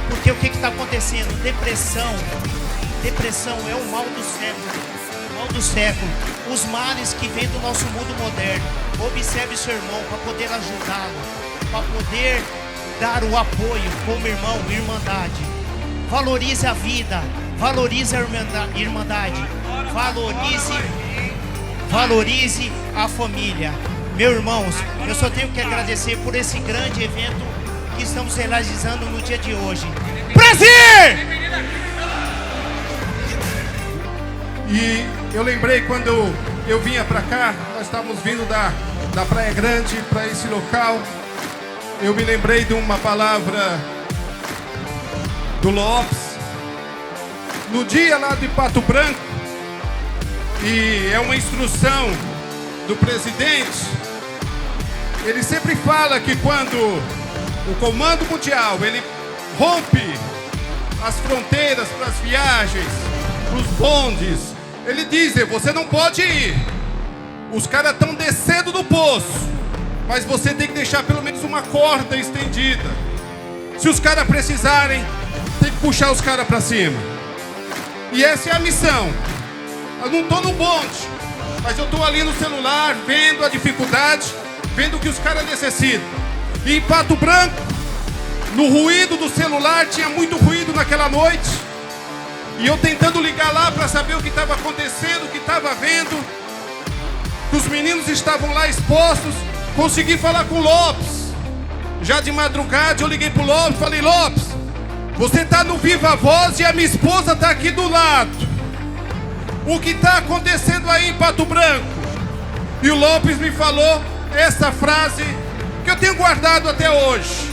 Porque o que está acontecendo? Depressão. Depressão é o mal do século. O mal do século. Os males que vêm do nosso mundo moderno. Observe seu irmão para poder ajudá-lo. Para poder dar o apoio como irmão, irmandade. Valorize a vida. Valorize a irmandade. Valorize a família. Meus irmãos, eu só tenho que agradecer por esse grande evento que estamos realizando no dia de hoje. Brasil! E eu lembrei quando eu vinha para cá, nós estávamos vindo da Praia Grande para esse local. Eu me lembrei de uma palavra do Lopes, no dia lá de Pato Branco, e é uma instrução do presidente. Ele sempre fala que quando o Comando Mundial ele rompe as fronteiras para as viagens, para os bondes, ele diz: você não pode ir, os caras estão descendo do poço, mas você tem que deixar pelo menos uma corda estendida. Se os caras precisarem, tem que puxar os caras para cima. E essa é a missão. Eu não estou no bonde, mas eu estou ali no celular, vendo a dificuldade, vendo o que os caras necessitam. E em Pato Branco, no ruído do celular, tinha muito ruído naquela noite. E eu tentando ligar lá para saber o que estava acontecendo, o que estava vendo. Os meninos estavam lá expostos. Consegui falar com o Lopes. Já de madrugada eu liguei pro Lopes, falei: Lopes, você tá no Viva Voz e a minha esposa tá aqui do lado. O que tá acontecendo aí em Pato Branco? E o Lopes me falou essa frase que eu tenho guardado até hoje: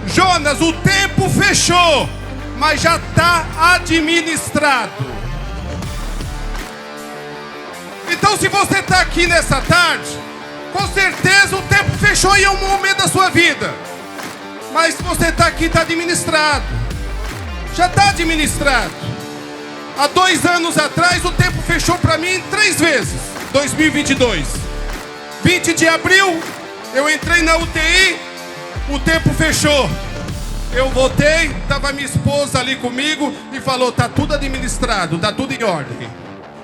Jonas, o tempo fechou, mas já tá administrado. Então, se você tá aqui nessa tarde, com certeza o tempo fechou em um momento da sua vida. Mas se você está aqui, está administrado. Já está administrado. Há 2 anos atrás, o tempo fechou para mim 3 vezes. 2022. 20 de abril, eu entrei na UTI, o tempo fechou. Eu voltei, estava minha esposa ali comigo e falou: tá tudo administrado, tá tudo em ordem.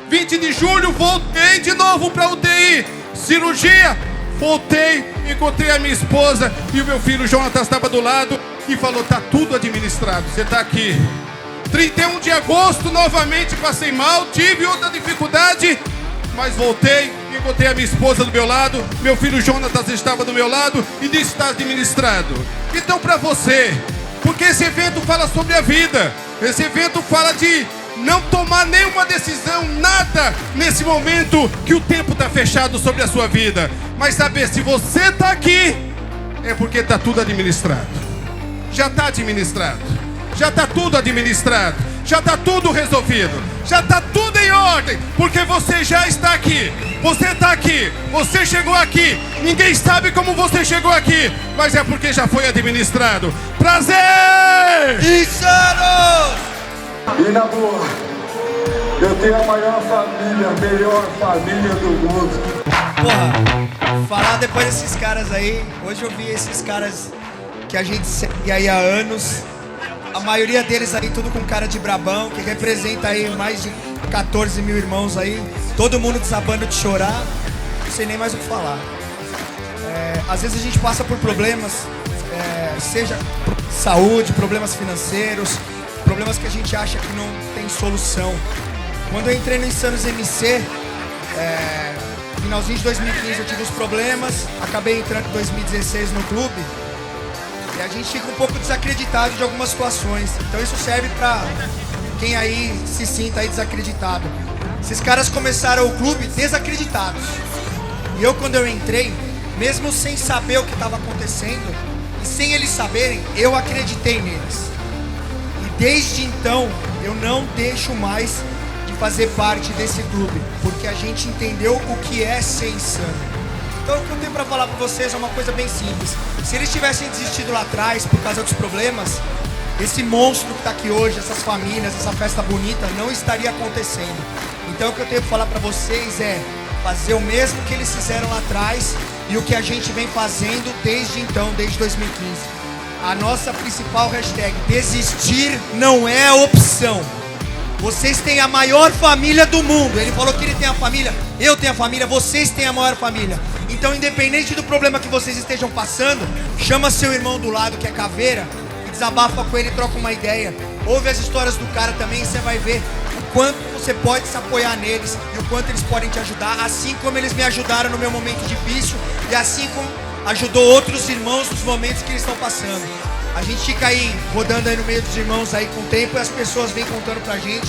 20 de julho, voltei de novo para UTI. Cirurgia, voltei, encontrei a minha esposa e o meu filho Jonathan estava do lado e falou: tá tudo administrado, você está aqui. 31 de agosto, novamente passei mal, tive outra dificuldade, mas voltei, encontrei a minha esposa do meu lado, meu filho Jonathan estava do meu lado e disse: está administrado. Então, para você, porque esse evento fala sobre a vida, esse evento fala de não tomar nenhuma decisão, nada nesse momento que o tempo está fechado sobre a sua vida. Mas saber, se você está aqui, é porque está tudo administrado. Já está administrado. Já está tudo administrado. Já está tudo resolvido. Já está tudo em ordem. Porque você já está aqui. Você está aqui. Você chegou aqui. Ninguém sabe como você chegou aqui, mas é porque já foi administrado. Prazer! Insanos! E na boa, eu tenho a maior família, a melhor família do mundo. Porra, falar depois desses caras aí, hoje eu vi esses caras que a gente segue aí há anos, a maioria deles aí tudo com cara de brabão, que representa aí mais de 14 mil irmãos aí, todo mundo desabando de chorar, não sei nem mais o que falar. Às vezes a gente passa por problemas, seja saúde, problemas financeiros, problemas que a gente acha que não tem solução. Quando eu entrei no Insanos MC, finalzinho de 2015 eu tive os problemas, acabei entrando em 2016 no clube e a gente fica um pouco desacreditado de algumas situações. Então isso serve pra quem aí se sinta aí desacreditado. Esses caras começaram o clube desacreditados. E eu, quando eu entrei, mesmo sem saber o que estava acontecendo e sem eles saberem, eu acreditei neles. Desde então, eu não deixo mais de fazer parte desse clube, porque a gente entendeu o que é ser insano. Então o que eu tenho pra falar pra vocês é uma coisa bem simples. Se eles tivessem desistido lá atrás por causa dos problemas, esse monstro que tá aqui hoje, essas famílias, essa festa bonita, não estaria acontecendo. Então o que eu tenho pra falar pra vocês é fazer o mesmo que eles fizeram lá atrás e o que a gente vem fazendo desde então, desde 2015. A nossa principal hashtag: desistir não é opção. Vocês têm a maior família do mundo. Ele falou que ele tem a família, eu tenho a família, vocês têm a maior família. Então, independente do problema que vocês estejam passando, chama seu irmão do lado, que é caveira, e desabafa com ele, troca uma ideia. Ouve as histórias do cara também e você vai ver o quanto você pode se apoiar neles e o quanto eles podem te ajudar, assim como eles me ajudaram no meu momento difícil e assim como ajudou outros irmãos nos momentos que eles estão passando. A gente fica aí, rodando aí no meio dos irmãos aí com o tempo e as pessoas vêm contando pra gente.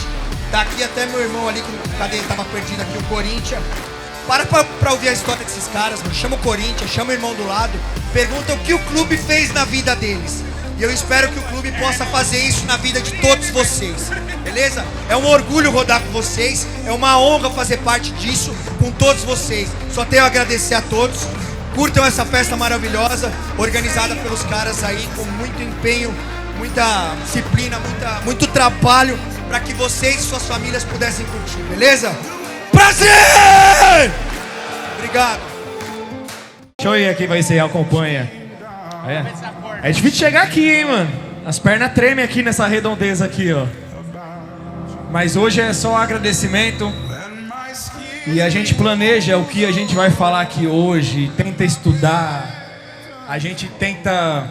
Daqui até meu irmão ali, cadê ele? Tava perdido aqui, o Corinthians. Pra ouvir a história desses caras, mano. Chama o Corinthians, chama o irmão do lado. Pergunta o que o clube fez na vida deles. E eu espero que o clube possa fazer isso na vida de todos vocês. Beleza? É um orgulho rodar com vocês. É uma honra fazer parte disso com todos vocês. Só tenho a agradecer a todos. Curtam essa festa maravilhosa, organizada pelos caras aí, com muito empenho, muita disciplina, muito trabalho, para que vocês e suas famílias pudessem curtir, beleza? Brasil! Obrigado. Deixa eu ir aqui, vai ser, acompanha. É difícil chegar aqui, hein, mano. As pernas tremem aqui nessa redondeza aqui, ó. Mas hoje é só agradecimento. E a gente planeja o que a gente vai falar aqui hoje, tenta estudar, a gente tenta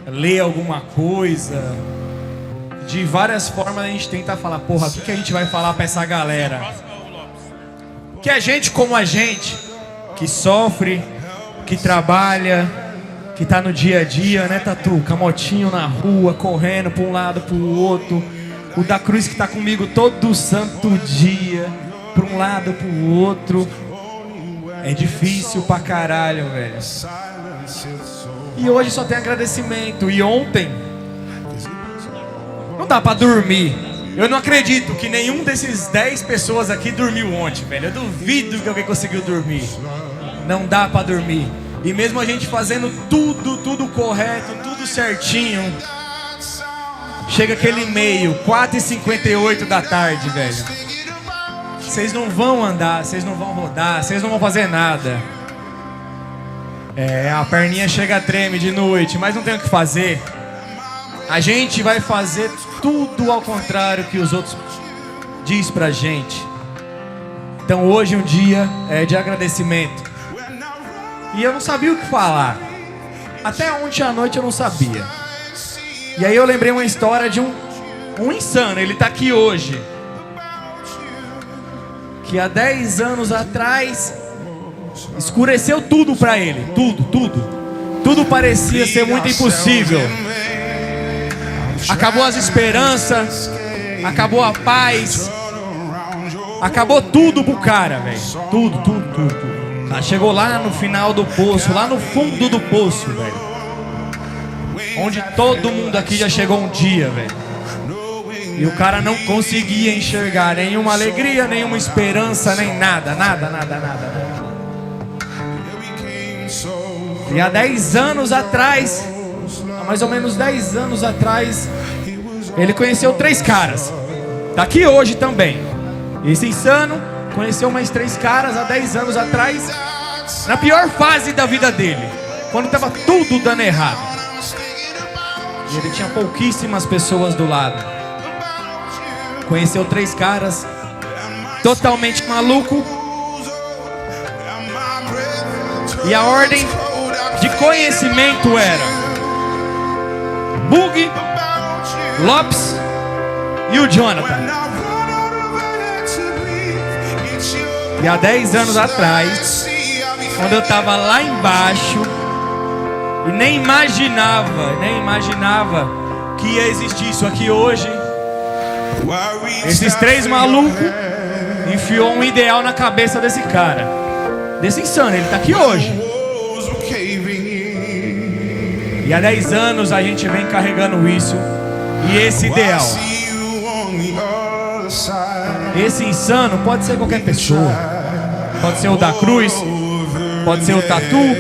ler alguma coisa. De várias formas a gente tenta falar, porra, o que a gente vai falar pra essa galera? Que a gente como a gente, que sofre, que trabalha, que tá no dia a dia, né, Tatu? Camotinho na rua, correndo pra um lado, pro outro. O da Cruz que tá comigo todo santo dia, pra um lado, pro outro. É difícil pra caralho, velho. E hoje só tem agradecimento. E ontem não dá pra dormir. Eu não acredito que nenhum desses 10 pessoas aqui dormiu ontem, velho. Eu duvido que alguém conseguiu dormir. Não dá pra dormir. E mesmo a gente fazendo tudo correto, tudo certinho, chega aquele e-mail, 4h58 da tarde, velho. Vocês não vão andar, vocês não vão rodar, vocês não vão fazer nada. A perninha chega treme de noite, mas não tem o que fazer. A gente vai fazer tudo ao contrário que os outros diz pra gente. Então hoje um dia é de agradecimento. E eu não sabia o que falar. Até ontem à noite eu não sabia. E aí eu lembrei uma história de um insano, ele tá aqui hoje. Que há 10 anos atrás escureceu tudo pra ele. Tudo parecia ser muito impossível. Acabou as esperanças, acabou a paz, acabou tudo pro cara, velho. Tudo. Chegou lá no final do poço, lá no fundo do poço, velho. Onde todo mundo aqui já chegou um dia, velho. E o cara não conseguia enxergar nenhuma alegria, nenhuma esperança, nem nada. E há 10 anos atrás, há mais ou menos 10 anos atrás, ele conheceu 3 caras. Tá aqui hoje também. Esse insano conheceu mais 3 caras há 10 anos atrás, na pior fase da vida dele, quando tava tudo dando errado. E ele tinha pouquíssimas pessoas do lado. Conheceu 3 caras totalmente maluco. E a ordem de conhecimento era Bug, Lopes e o Jonathan. E há 10 anos atrás, quando eu tava lá embaixo e nem imaginava que ia existir isso aqui hoje, esses 3 malucos enfiou um ideal na cabeça desse cara, desse insano, ele tá aqui hoje. E há 10 anos a gente vem carregando isso. E esse ideal, esse insano pode ser qualquer pessoa. Pode ser o da Cruz, pode ser o Tatu,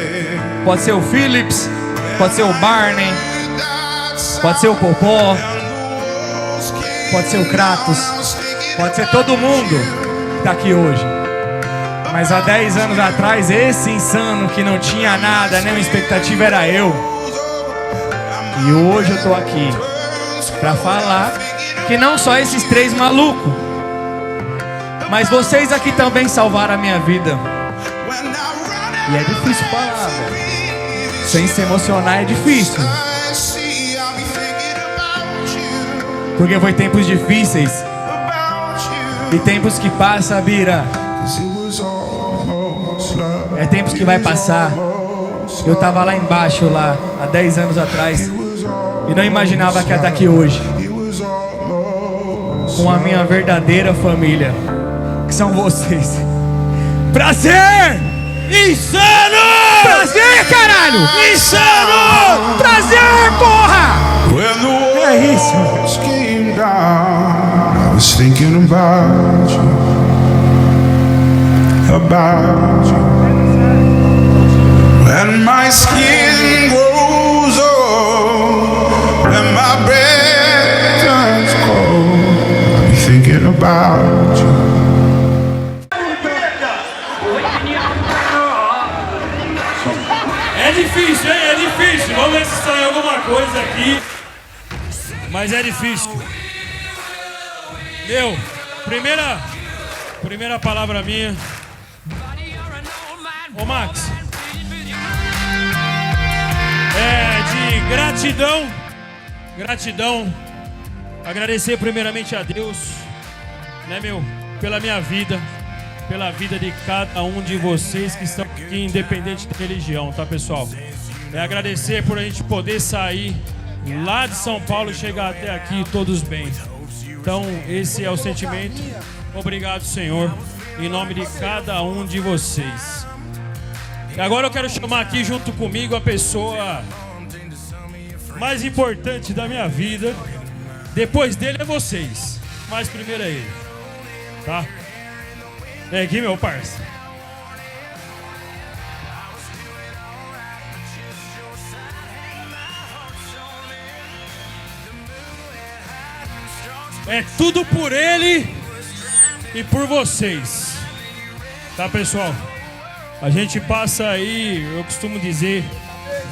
pode ser o Phillips, pode ser o Barney, pode ser o Popó, pode ser o Kratos, pode ser todo mundo que tá aqui hoje. Mas há 10 anos atrás, esse insano que não tinha nada, nenhuma expectativa, era eu. E hoje eu tô aqui pra falar que não só esses 3 malucos, mas vocês aqui também salvaram a minha vida. E é difícil falar, velho. Sem se emocionar é difícil. Porque foi tempos difíceis. E tempos que passa, Bira. É tempos que vai passar. Eu tava lá embaixo, lá, há 10 anos atrás, e não imaginava que ia estar aqui hoje, com a minha verdadeira família, que são vocês. Prazer! Insano! Prazer, caralho! Insano! Prazer, porra! É isso. I was thinking about you. And my skin grows old, and my breath turns cold. I'll be thinking about you. É difícil, hein? É difícil. Vamos ver se sai alguma coisa aqui. Mas é difícil. Meu, primeira palavra minha. Ô Max. De gratidão, agradecer primeiramente a Deus, né, meu, pela minha vida, pela vida de cada um de vocês que estão aqui, independente da religião, tá, pessoal? Agradecer por a gente poder sair lá de São Paulo e chegar até aqui todos bem. Então, esse é o sentimento. Obrigado, Senhor, em nome de cada um de vocês. E agora eu quero chamar aqui junto comigo a pessoa mais importante da minha vida. Depois dele é vocês, mas primeiro é ele, tá? Vem aqui, meu parça. É tudo por ele e por vocês, tá, pessoal? A gente passa aí, eu costumo dizer,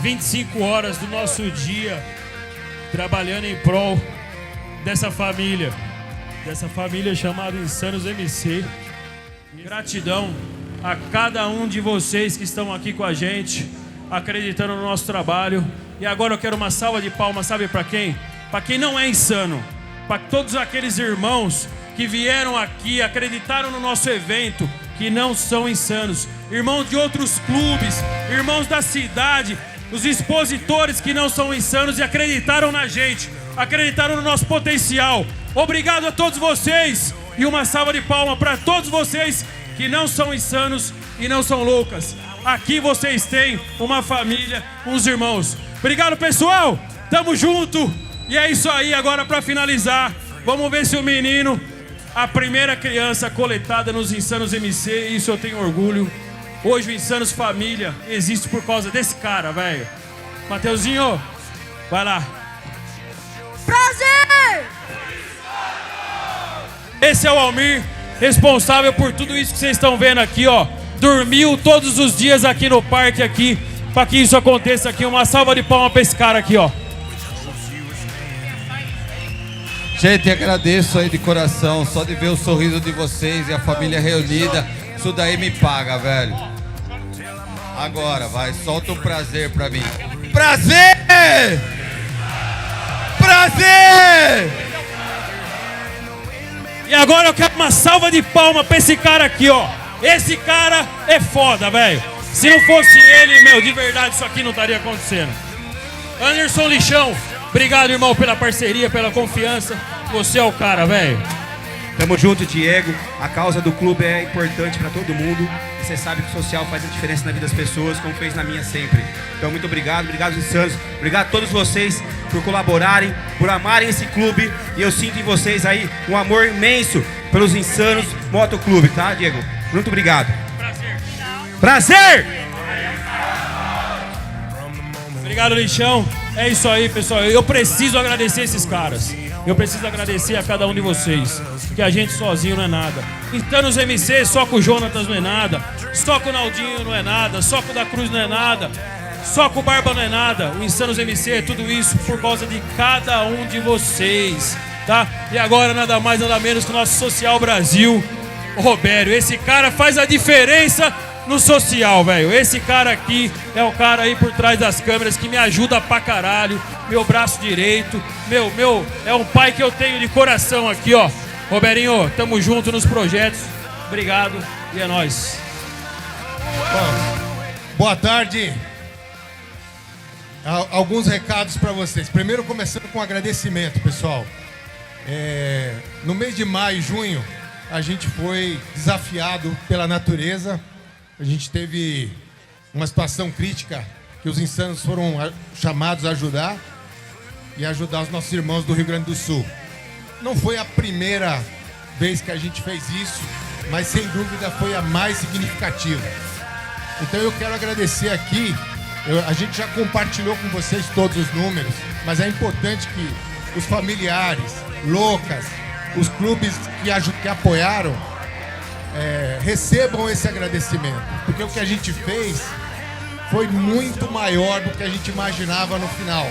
25 horas do nosso dia trabalhando em prol dessa família chamada Insanos MC. Gratidão a cada um de vocês que estão aqui com a gente, acreditando no nosso trabalho. E agora eu quero uma salva de palmas, sabe para quem? Para quem não é insano, para todos aqueles irmãos que vieram aqui, acreditaram no nosso evento, que não são insanos, irmãos de outros clubes, irmãos da cidade, os expositores que não são insanos e acreditaram na gente, acreditaram no nosso potencial. Obrigado a todos vocês e uma salva de palmas para todos vocês que não são insanos e não são loucas. Aqui vocês têm uma família, uns irmãos. Obrigado, pessoal, tamo junto. E é isso aí, agora para finalizar, vamos ver se o menino, a primeira criança coletada nos Insanos MC, isso eu tenho orgulho. Hoje o Insanos Família existe por causa desse cara, velho. Mateuzinho, vai lá. Prazer! Esse é o Almir, responsável por tudo isso que vocês estão vendo aqui, ó. Dormiu todos os dias aqui no parque, aqui, para que isso aconteça aqui. Uma salva de palmas para esse cara aqui, ó. Gente, agradeço aí de coração, só de ver o sorriso de vocês e a família reunida, isso daí me paga, velho. Agora, vai, solta um prazer pra mim. Prazer! Prazer! E agora eu quero uma salva de palmas pra esse cara aqui, ó. Esse cara é foda, velho. Se não fosse ele, meu, de verdade isso aqui não estaria acontecendo. Anderson Lixão, obrigado, irmão, pela parceria, pela confiança. Você é o cara, velho. Tamo junto, Diego. A causa do clube é importante pra todo mundo. E você sabe que o social faz a diferença na vida das pessoas, como fez na minha sempre. Então, muito obrigado. Obrigado, Insanos. Obrigado a todos vocês por colaborarem, por amarem esse clube. E eu sinto em vocês aí um amor imenso pelos Insanos Motoclube, tá, Diego? Muito obrigado. Prazer! Obrigado, Lixão. É isso aí, pessoal. Eu preciso agradecer esses caras. Eu preciso agradecer a cada um de vocês, que a gente sozinho não é nada. Insanos MC, só com o Jonatas não é nada, só com o Naldinho não é nada, só com o da Cruz não é nada, só com o Barba não é nada. O Insanos MC é tudo isso por causa de cada um de vocês, tá? E agora nada mais, nada menos que o nosso Social Brasil, o Robério. Esse cara faz a diferença no social, velho. Esse cara aqui é o cara aí por trás das câmeras que me ajuda pra caralho. Meu braço direito. Meu, é um pai que eu tenho de coração aqui, ó. Roberinho, tamo junto nos projetos. Obrigado e é nóis. Boa tarde. alguns recados para vocês. Primeiro, começando com agradecimento, pessoal. No mês de maio e junho, a gente foi desafiado pela natureza. A gente teve uma situação crítica que os insanos foram chamados a ajudar e ajudar os nossos irmãos do Rio Grande do Sul. Não foi a primeira vez que a gente fez isso, mas sem dúvida foi a mais significativa. Então eu quero agradecer aqui. A gente já compartilhou com vocês todos os números, mas é importante que os familiares, loucas, os clubes que apoiaram, recebam esse agradecimento. Porque o que a gente fez foi muito maior do que a gente imaginava no final.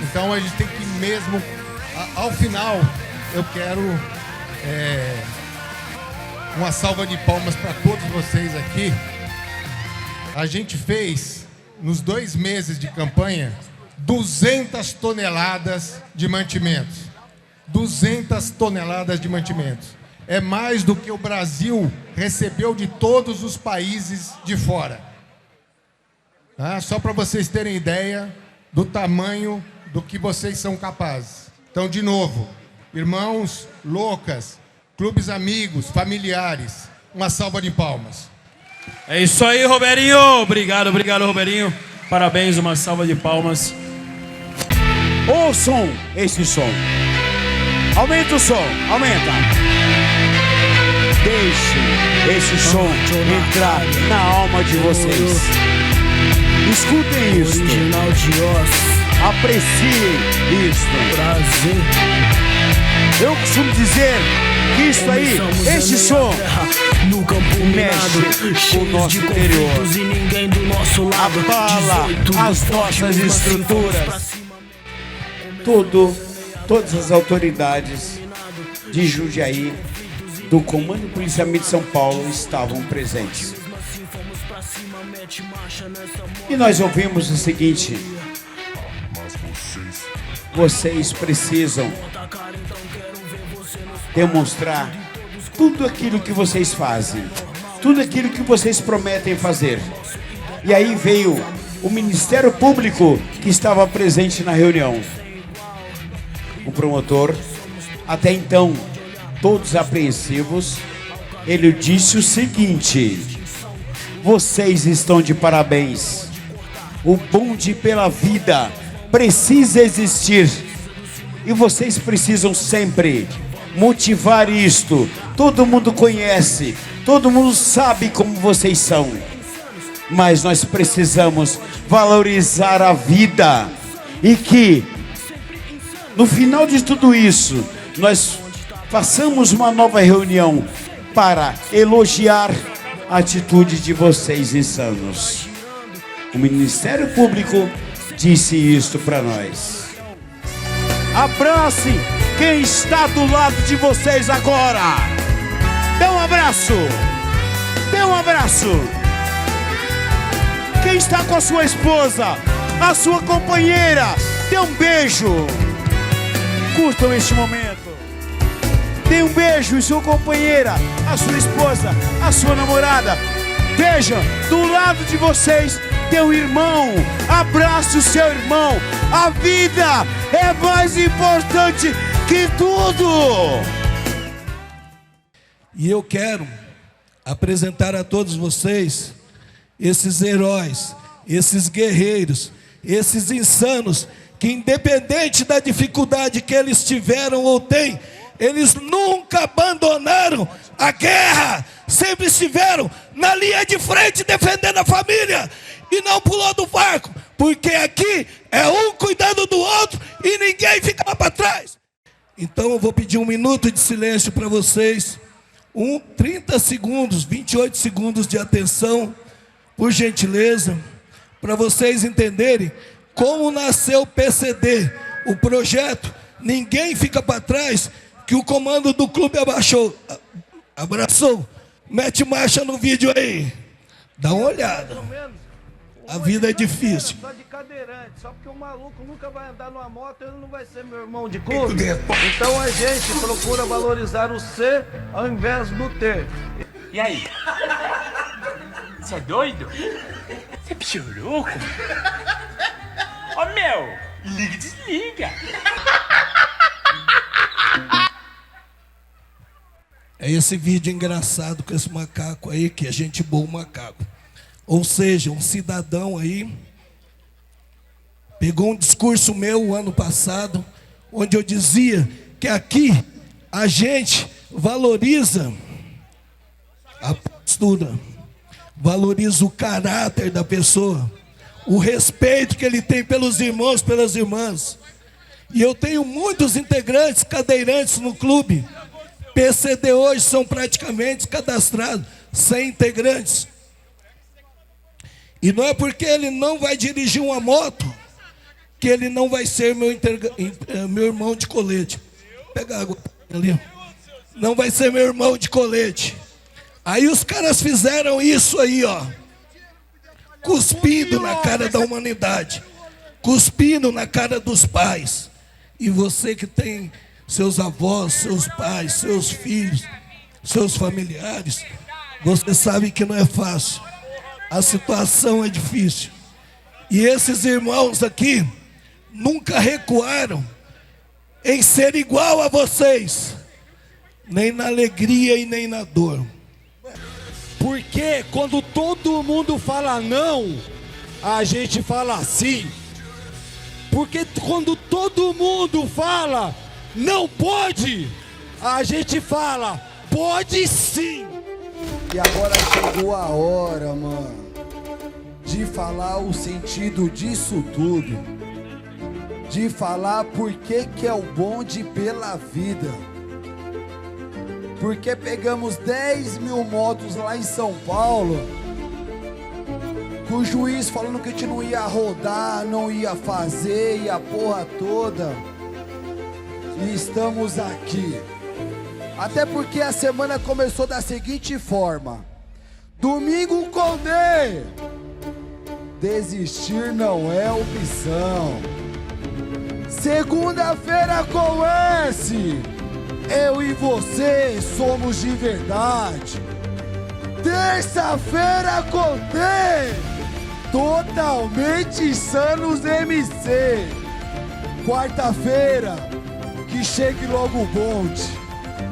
Então a gente tem que mesmo, ao final, eu quero uma salva de palmas para todos vocês aqui. A gente fez, nos 2 meses de campanha, 200 toneladas de mantimentos. 200 toneladas de mantimentos. É mais do que o Brasil recebeu de todos os países de fora. Tá? Só para vocês terem ideia do tamanho do que vocês são capazes. Então, de novo, irmãos, loucas, clubes amigos, familiares, uma salva de palmas. É isso aí, Roberinho. Obrigado, Roberinho. Parabéns, uma salva de palmas. Ouçam esse som. Aumenta o som, aumenta. Deixe esse som entrar na alma de vocês. Escutem isso. Apreciem isso. Eu costumo dizer que isso aí, esse som, mexe com o nosso interior, abala as nossas estruturas. Todas as autoridades de Jundiaí, do Comando de Policiamento de São Paulo, estavam presentes. E nós ouvimos o seguinte: vocês precisam demonstrar tudo aquilo que vocês fazem, tudo aquilo que vocês prometem fazer. E aí veio o Ministério Público que estava presente na reunião. O promotor, até então todos apreensivos, ele disse o seguinte: vocês estão de parabéns. O bonde pela vida precisa existir e vocês precisam sempre motivar isto. Todo mundo conhece, todo mundo sabe como vocês são, mas nós precisamos valorizar a vida e que no final de tudo isso nós façamos uma nova reunião para elogiar a atitude de vocês insanos. O Ministério Público disse isto para nós. Abrace quem está do lado de vocês agora. Dê um abraço. Dê um abraço. Quem está com a sua esposa, a sua companheira, dê um beijo. Curtam este momento. Dê um beijo em sua companheira, a sua esposa, a sua namorada. Veja, do lado de vocês tem um irmão. Abrace o seu irmão. A vida é mais importante que tudo. E eu quero apresentar a todos vocês esses heróis, esses guerreiros, esses insanos que, independente da dificuldade que eles tiveram ou têm, eles nunca abandonaram a guerra, sempre estiveram na linha de frente defendendo a família e não pulou do barco, porque aqui é um cuidando do outro e ninguém fica lá para trás. Então eu vou pedir 1 minuto de silêncio para vocês, 30 segundos, 28 segundos de atenção, por gentileza, para vocês entenderem como nasceu o PCD, o projeto Ninguém Fica para Trás, que o comando do clube abraçou. Mete marcha no vídeo aí. Dá uma olhada. A vida é difícil. Só de cadeirante, só porque o maluco nunca vai andar numa moto, ele não vai ser meu irmão de clube. Então a gente procura valorizar o ser ao invés do ter. E aí? Você é doido? Você é pichuruco? meu? Liga e desliga. É esse vídeo engraçado com esse macaco aí, que a gente boa o macaco. Ou seja, um cidadão aí pegou um discurso meu ano passado, onde eu dizia que aqui a gente valoriza a postura, valoriza o caráter da pessoa, o respeito que ele tem pelos irmãos, pelas irmãs. E eu tenho muitos integrantes cadeirantes no clube. PCD hoje são praticamente cadastrados 100 integrantes. E não é porque ele não vai dirigir uma moto que ele não vai ser meu irmão de colete. Pega a água ali. Não vai ser meu irmão de colete. Aí os caras fizeram isso aí, ó. Cuspindo na cara da humanidade. Cuspindo na cara dos pais. E você que tem seus avós, seus pais, seus filhos, seus familiares, você sabe que não é fácil. A situação é difícil. E esses irmãos aqui nunca recuaram em ser igual a vocês, nem na alegria e nem na dor. Porque quando todo mundo fala não, a gente fala sim. Porque quando todo mundo fala não pode, a gente fala pode sim. E agora chegou a hora, mano, de falar o sentido disso tudo. De falar por que é o bonde pela vida. Porque pegamos 10 mil motos lá em São Paulo, com o juiz falando que a gente não ia rodar, não ia fazer, e a porra toda. E estamos aqui. Até porque a semana começou da seguinte forma: domingo com D, desistir não é opção. Segunda-feira com S, eu e você somos de verdade. Terça-feira com T, totalmente insanos MC. Quarta-feira, que chegue logo o bonde.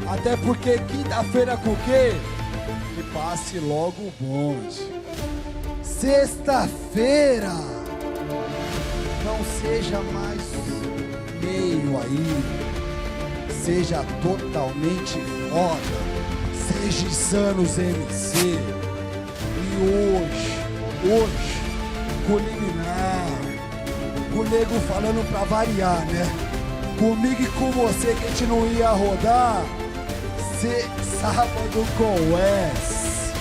Até porque quinta-feira com o quê? Que passe logo o bonde. Sexta-feira, não seja mais meio aí, seja totalmente foda, seja insanos MC. E hoje, culminar, o nego falando pra variar, né? Comigo e com você que a gente não ia rodar, sábado com S,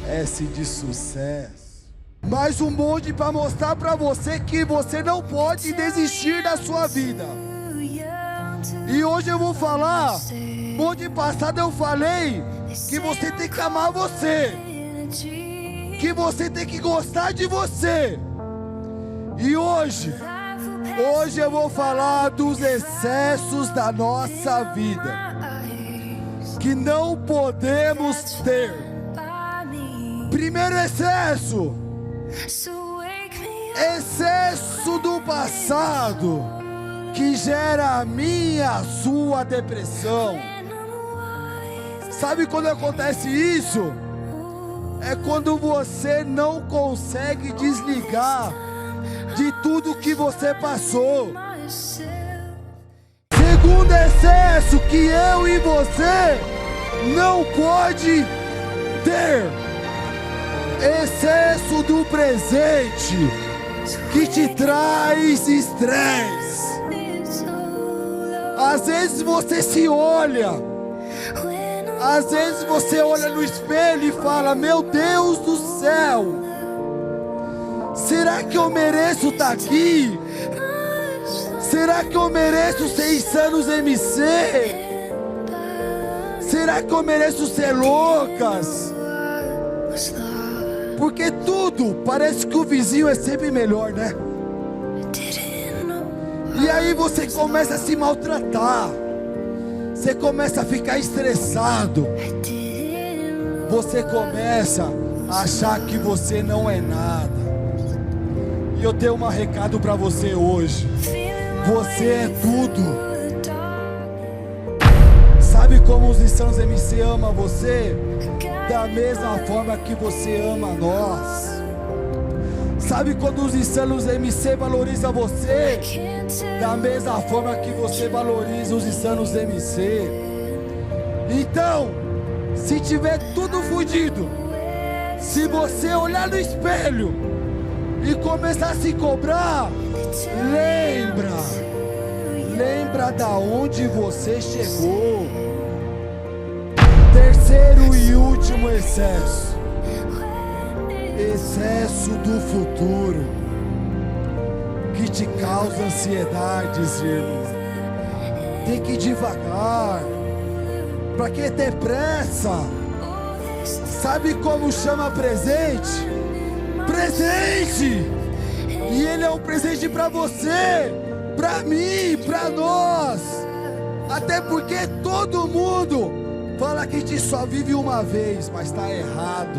S de sucesso. Mais um bonde pra mostrar pra você que você não pode desistir da sua vida. E hoje eu vou falar, bonde passado eu falei que você tem que amar você, que você tem que gostar de você. E hoje eu vou falar dos excessos da nossa vida, que não podemos ter. Primeiro excesso do passado, que gera a minha, a sua depressão. Sabe quando acontece isso? É quando você não consegue desligar de tudo que você passou. Segundo excesso que eu e você não pode ter: excesso do presente, que te traz estresse. Às vezes você se olha, às vezes você olha no espelho e fala: meu Deus do céu, será que eu mereço estar aqui? Será que eu mereço ser insanos MC? Será que eu mereço ser loucas? Porque tudo parece que o vizinho é sempre melhor, né? E aí você começa a se maltratar, você começa a ficar estressado, você começa a achar que você não é nada. E eu tenho um recado para você hoje. Você é tudo. Sabe como os Insanos MC ama você? Da mesma forma que você ama nós. Sabe quando os Insanos MC valoriza você? Da mesma forma que você valoriza os Insanos MC. Então, se tiver tudo fudido, se você olhar no espelho e começar a se cobrar, lembra da onde você chegou. Terceiro e último excesso do futuro, que te causa ansiedades, irmão. Tem que ir devagar. Pra que ter pressa? Sabe como chama presente? Presente! E ele é um presente pra você, pra mim, pra nós. Até porque todo mundo fala que a gente só vive uma vez, mas tá errado.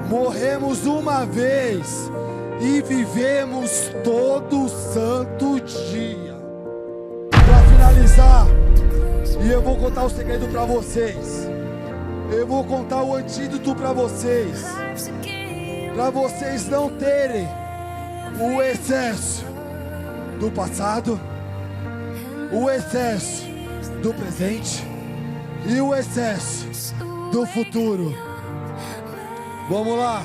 Morremos uma vez e vivemos todo santo dia. Pra finalizar, e eu vou contar o segredo pra vocês. Eu vou contar o antídoto pra vocês. Pra vocês não terem o excesso do passado, o excesso do presente e o excesso do futuro. Vamos lá.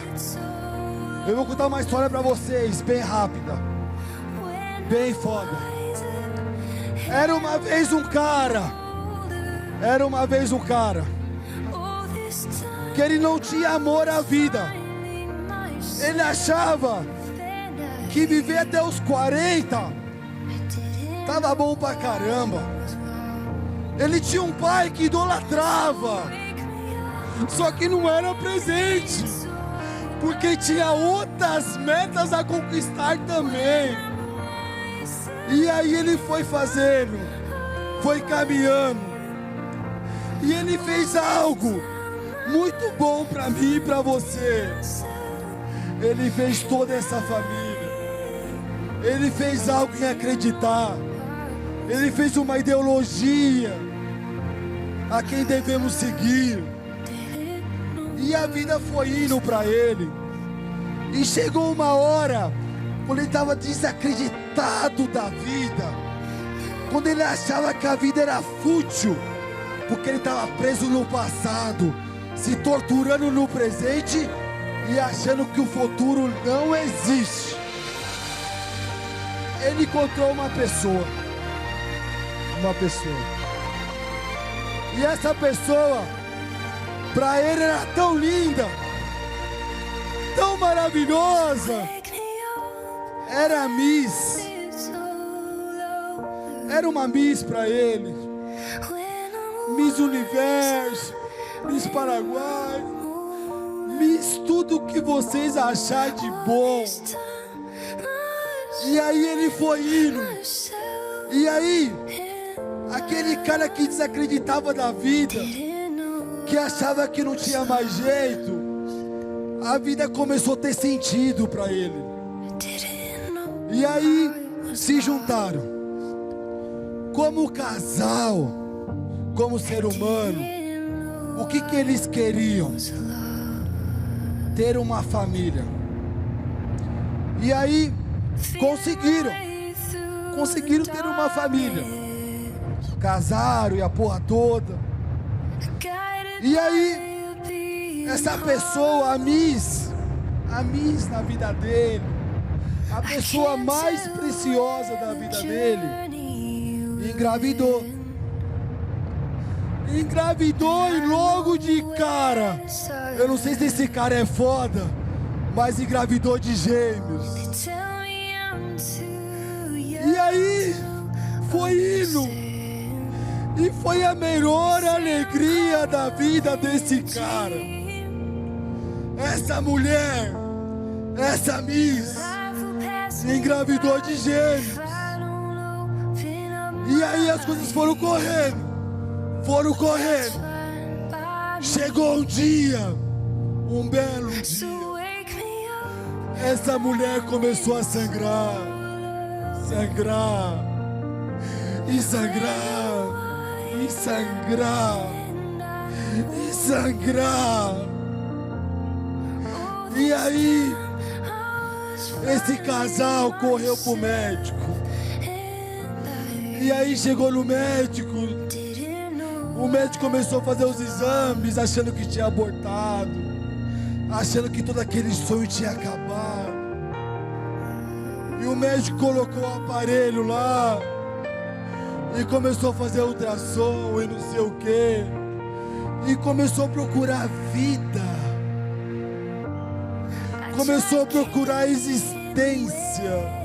Eu vou contar uma história pra vocês, bem rápida, bem foda. Era uma vez um cara que ele não tinha amor à vida. Ele achava que viver até os 40 tava bom pra caramba. Ele tinha um pai que idolatrava, só que não era presente, porque tinha outras metas a conquistar também. E aí ele foi fazendo, foi caminhando, e ele fez algo muito bom pra mim e pra você. Ele fez toda essa família. Ele fez algo em acreditar. Ele fez uma ideologia a quem devemos seguir. E a vida foi indo pra ele. E chegou uma hora, quando ele estava desacreditado da vida, quando ele achava que a vida era fútil, porque ele estava preso no passado, se torturando no presente e achando que o futuro não existe. Ele encontrou uma pessoa. E essa pessoa, para ele, era tão linda, tão maravilhosa. Era Miss. Era uma Miss para ele. Miss Universo, Miss Paraguai, Miss tudo que vocês acharem de bom. E aí ele foi indo. E aí, aquele cara que desacreditava da vida, que achava que não tinha mais jeito, a vida começou a ter sentido para ele. E aí se juntaram como casal, como ser humano. O que eles queriam? Ter uma família. E aí conseguiram ter uma família. Casaram e a porra toda. E aí essa pessoa, a Miss na vida dele, a pessoa mais preciosa da vida dele, engravidou e logo de cara, eu não sei se esse cara é foda, mas engravidou de gêmeos. E aí foi indo, e foi a melhor alegria da vida desse cara. Essa mulher, essa Miss, engravidou de gêmeos. E aí as coisas foram correndo. Chegou um dia, um belo dia, essa mulher começou a sangrar, sangrar, e sangrar, e sangrar, e sangrar. E aí, esse casal correu pro médico. E aí chegou no médico. O médico começou a fazer os exames, achando que tinha abortado, achando que todo aquele sonho tinha acabado. E o médico colocou o aparelho lá e começou a fazer ultrassom e não sei o quê. E começou a procurar vida. Começou a procurar existência.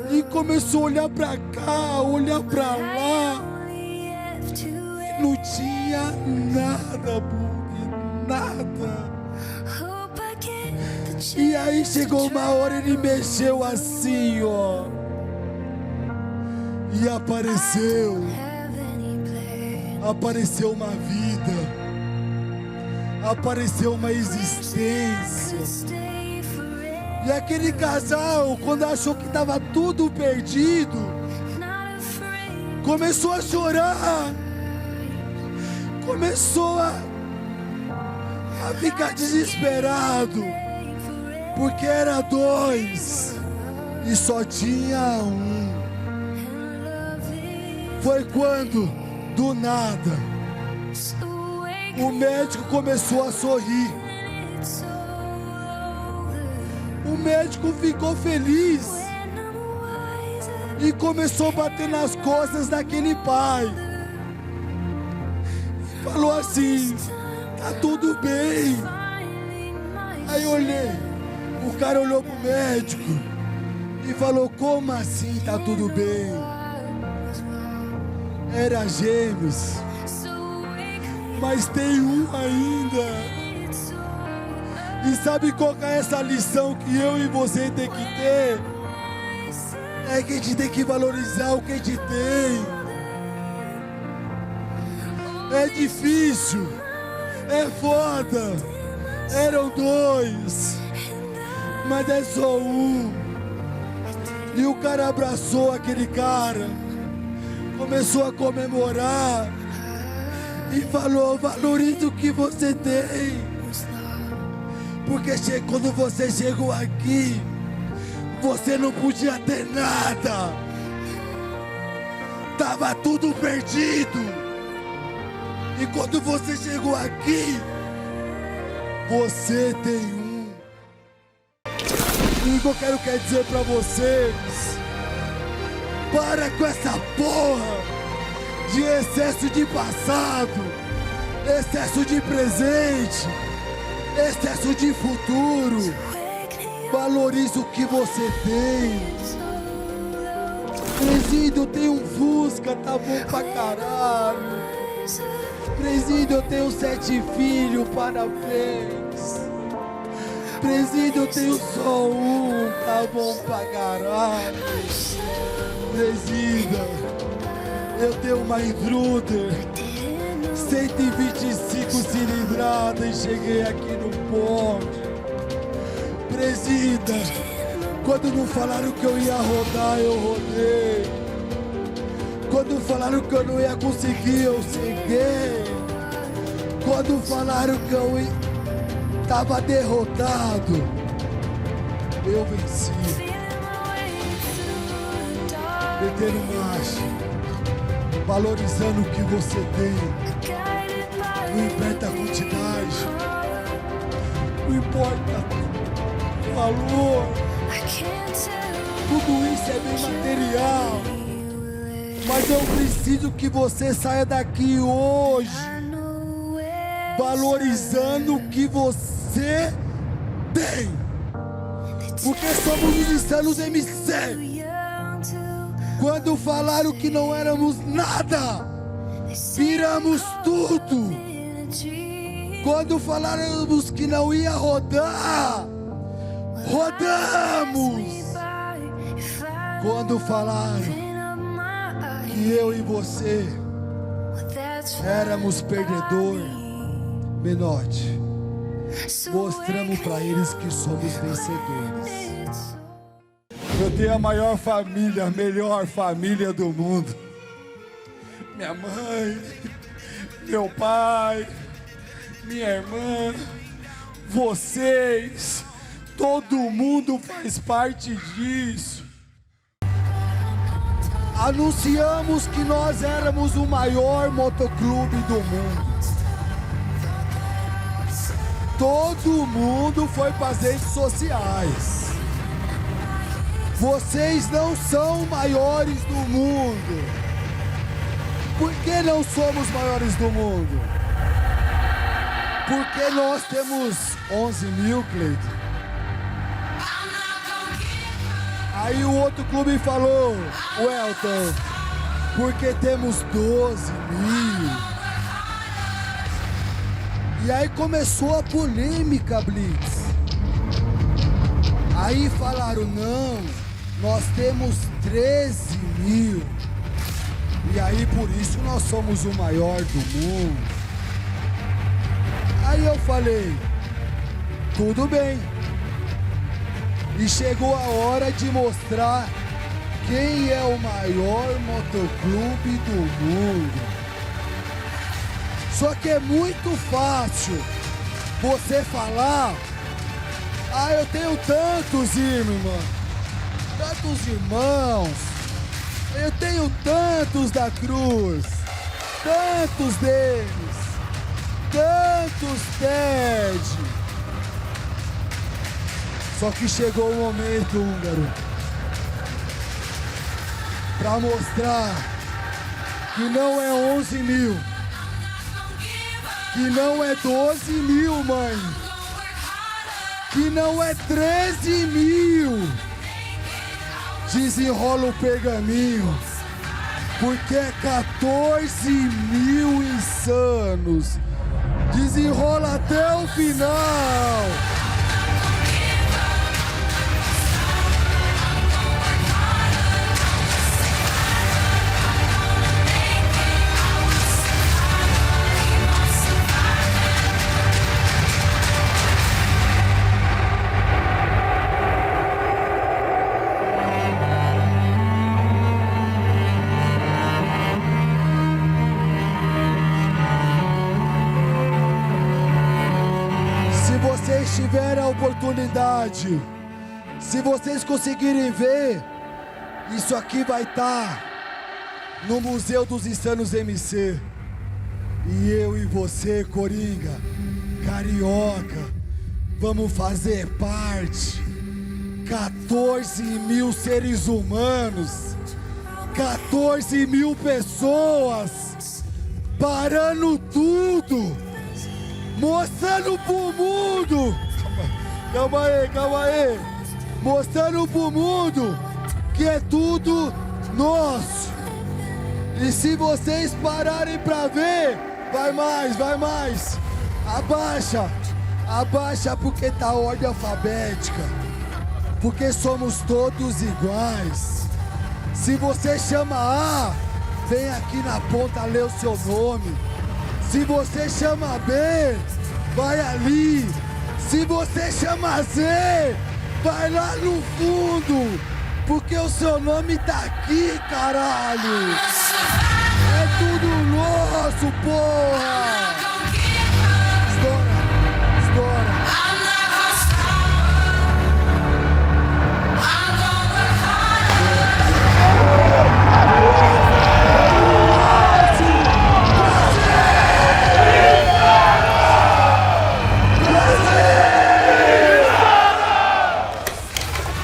E começou a olhar pra cá, olhar pra lá. E não tinha nada, Bug, nada. E aí chegou uma hora, ele mexeu assim, ó. E apareceu. Apareceu uma vida. Apareceu uma existência. E aquele casal, quando achou que estava tudo perdido, começou a chorar. Começou a ficar desesperado. Porque era dois e só tinha um. Foi quando, do nada, o médico começou a sorrir. O médico ficou feliz e começou a bater nas costas daquele pai. Falou assim: tá tudo bem. Aí eu olhei, o cara olhou pro médico e falou: como assim tá tudo bem? Era gêmeos, mas tem um ainda. E sabe qual que é essa lição que eu e você tem que ter? É que a gente tem que valorizar o que a gente tem. É difícil, é foda. Eram dois, mas é só um. E o cara abraçou aquele cara, começou a comemorar e falou: valorize o que você tem. Porque quando você chegou aqui, você não podia ter nada. Tava tudo perdido. E quando você chegou aqui, você tem um. E o que eu quero dizer pra vocês: para com essa porra de excesso de passado, excesso de presente, excesso de futuro. Valorize o que você tem. Presídio, eu tenho um Fusca, tá bom pra caralho. Presídio, eu tenho 7 filhos, parabéns. Presídio, eu tenho só um, tá bom pra caralho. Presídio, eu tenho uma Intruder 125 cilindrada e cheguei aqui no ponto. Presida, quando não falaram que eu ia rodar, eu rodei. Quando falaram que eu não ia conseguir, eu cheguei. Quando falaram que eu tava derrotado, eu venci. Metendo marcha, valorizando o que você tem. Não importa a quantidade, não importa o valor. Tudo isso é bem material. Mas eu preciso que você saia daqui hoje valorizando o que você tem. Porque somos os insanos MC. Quando falaram que não éramos nada, viramos tudo. Quando faláramos que não ia rodar, rodamos. Quando falaram que eu e você éramos perdedor, Menotti, mostramos para eles que somos vencedores. Eu tenho a maior família, a melhor família do mundo. Minha mãe, meu pai, minha irmã, vocês, todo mundo faz parte disso. Anunciamos que nós éramos o maior motoclube do mundo. Todo mundo foi para as redes sociais. Vocês não são maiores do mundo. Por que não somos maiores do mundo? Porque nós temos 11 mil, Cleiton. Aí o outro clube falou, Welton, porque temos 12 mil. E aí começou a polêmica, Blitz. Aí falaram, não, nós temos 13 mil. E aí por isso nós somos o maior do mundo. Aí eu falei, tudo bem. E chegou a hora de mostrar quem é o maior motoclube do mundo. Só que é muito fácil você falar, eu tenho tantos irmãos, eu tenho tantos da cruz, tantos deles, tantos TED. Só que chegou o momento, húngaro, para mostrar que não é 11 mil, que não é 12 mil, mãe, que não é 13 mil. Desenrola o pergaminho, porque é 14 mil insanos. Desenrola até o final. Se tiver a oportunidade, se vocês conseguirem ver, isso aqui vai estar no Museu dos Insanos MC. E eu e você, Coringa, Carioca, vamos fazer parte. 14 mil seres humanos, 14 mil pessoas, parando tudo, mostrando pro mundo, calma aí, mostrando pro mundo que é tudo nosso. E se vocês pararem pra ver, vai mais, abaixa porque tá ordem alfabética, porque somos todos iguais. Se você chama A, vem aqui na ponta ler o seu nome. Se você chama B, vai ali. Se você chama Z, vai lá no fundo, porque o seu nome tá aqui, caralho. É tudo nosso, porra. Estoura.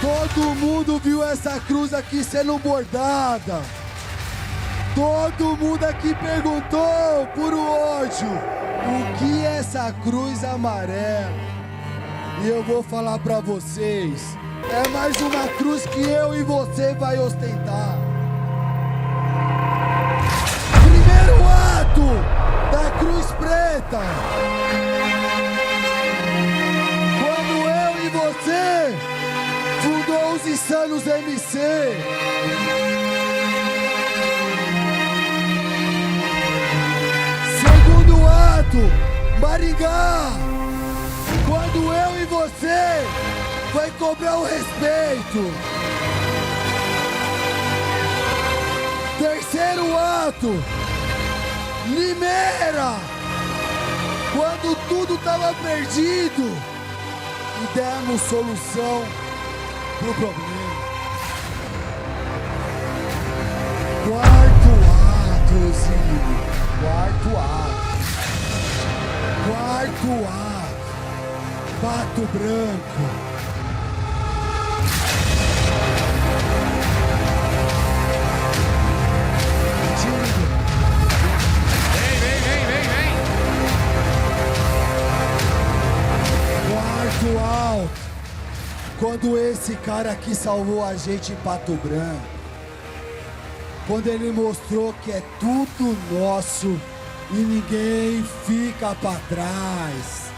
Todo mundo viu essa cruz aqui sendo bordada. Todo mundo aqui perguntou por ódio o que é essa cruz amarela. E eu vou falar pra vocês, é mais uma cruz que eu e você vai ostentar. Primeiro ato da cruz preta. Quando eu e você fundou os Insanos MC. Segundo ato, Maringá. e você vai cobrar o respeito. Terceiro ato, Limeira, quando tudo estava perdido e demos solução pro problema. Quarto ato, Zinho, quarto ato. Quarto ato, Pato Branco. Quarto alto, quando esse cara aqui salvou a gente em Pato Branco, quando ele mostrou que é tudo nosso e ninguém fica pra trás.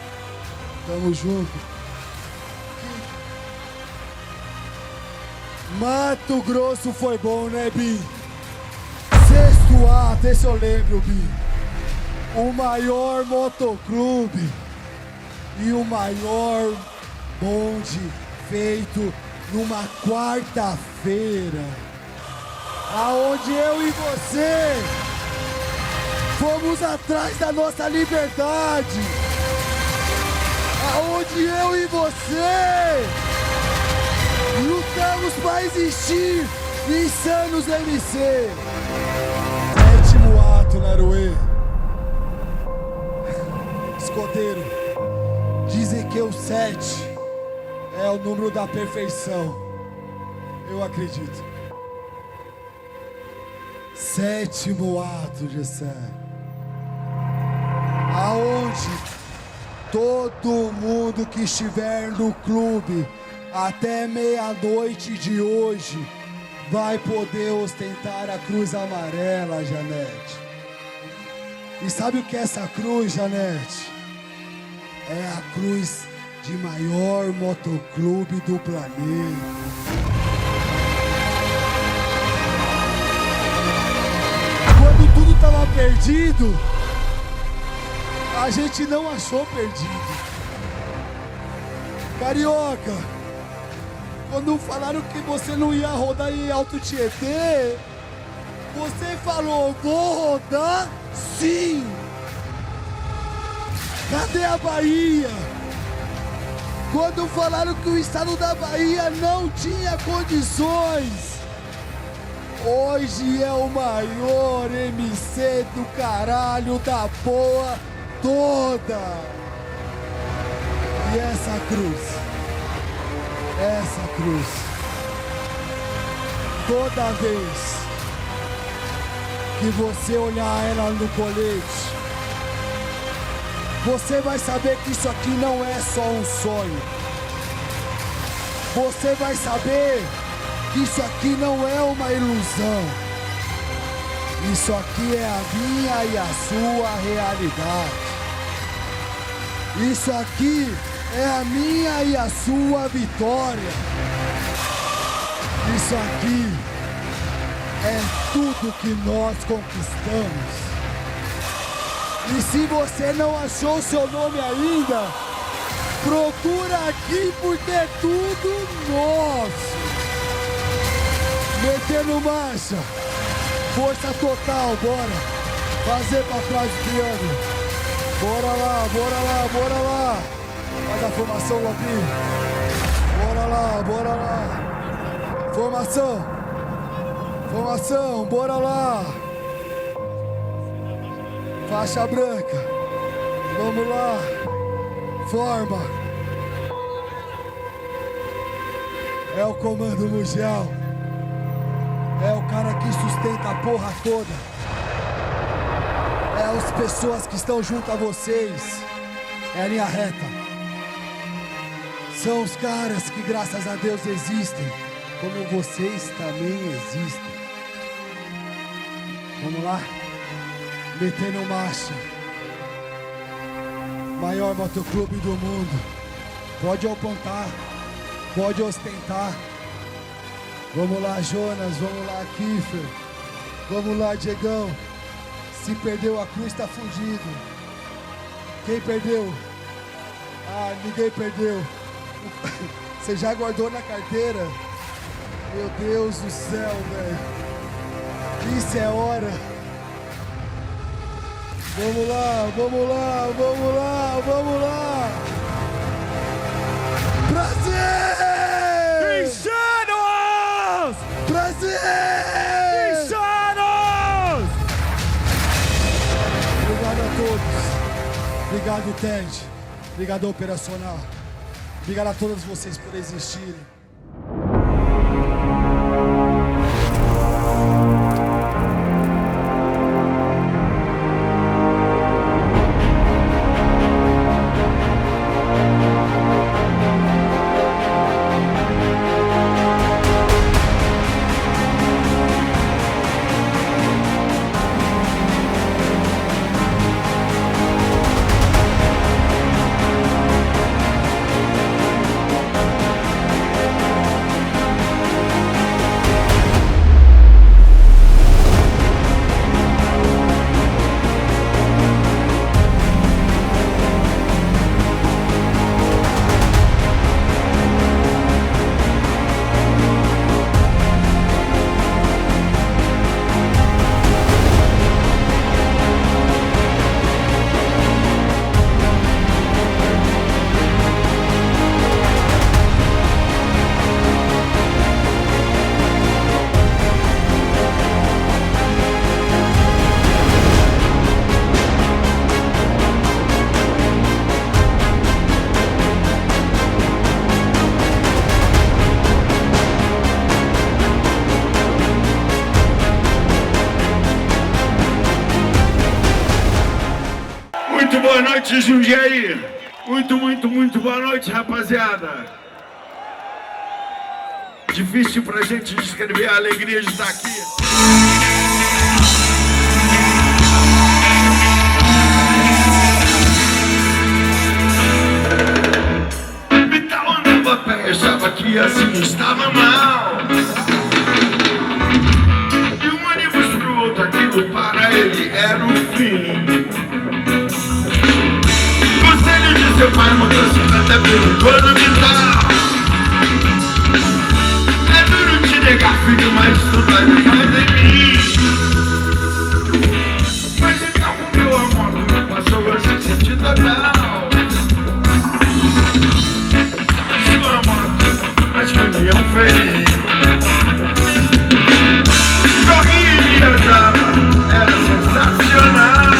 Tamo junto. Mato Grosso foi bom, né, Bi? Sexto ato, esse eu lembro, Bi. O maior motoclube e o maior bonde feito numa quarta-feira, aonde eu e você fomos atrás da nossa liberdade, aonde eu e você lutamos para existir, Insanos MC. Sétimo ato, Naruê. Escoteiro, dizem que o 7 é o número da perfeição. Eu acredito. Sétimo ato, Gessé, aonde todo mundo que estiver no clube até meia-noite de hoje vai poder ostentar a cruz amarela, Janete. E sabe o que é essa cruz, Janete? É a cruz de maior motoclube do planeta. Quando tudo estava perdido, a gente não achou perdido. Carioca, quando falaram que você não ia rodar em Alto Tietê, você falou, vou rodar sim. Cadê a Bahia? Quando falaram que o estado da Bahia não tinha condições, hoje é o maior MC do caralho da porra toda. E essa cruz, toda vez que você olhar ela no colete, você vai saber que isso aqui não é só um sonho. Você vai saber que isso aqui não é uma ilusão. Isso aqui é a minha e a sua realidade. Isso aqui é a minha e a sua vitória. Isso aqui é tudo que nós conquistamos. E se você não achou seu nome ainda, procura aqui porque é tudo nosso. Metendo marcha, força total, bora. Fazer pra trás do triângulo. Bora lá, bora lá, bora lá. Faz a formação, Lopinho. Bora lá, bora lá. Formação. Formação, bora lá. Faixa branca. Vamos lá. Forma. É o comando mundial. É o cara que sustenta a porra toda. É as pessoas que estão junto a vocês. É a linha reta. São os caras que graças a Deus existem, como vocês também existem. Vamos lá? Metendo marcha. Maior motoclube do mundo. Pode apontar, pode ostentar. Vamos lá, Jonas, vamos lá, Kiefer. Vamos lá, Diegão. Se perdeu a cruz, tá fudido. Quem perdeu? Ah, ninguém perdeu. Você já guardou na carteira? Meu Deus do céu, velho. Isso é hora. Vamos lá, vamos lá, vamos lá, vamos lá. Brasil! Insanos! Brasil! Insanos! Obrigado a todos. Obrigado, Ted. Obrigado, Operacional. Obrigado a todos vocês por existirem. Muito boa noite, Jundiaí. Muito boa noite, rapaziada. Difícil pra gente descrever a alegria de estar aqui. Vital andava a pé, achava que assim estava mal. De um ônibus pro outro, aquilo para ele era o fim. Seu pai motocicleta perguntou no guitarra. É duro te negar, filho, mas tu tá ligado em mim. Mas então o meu amor não passou a se sentir total. Sua moto, mas que união feliz. Corria e viajava, era sensacional.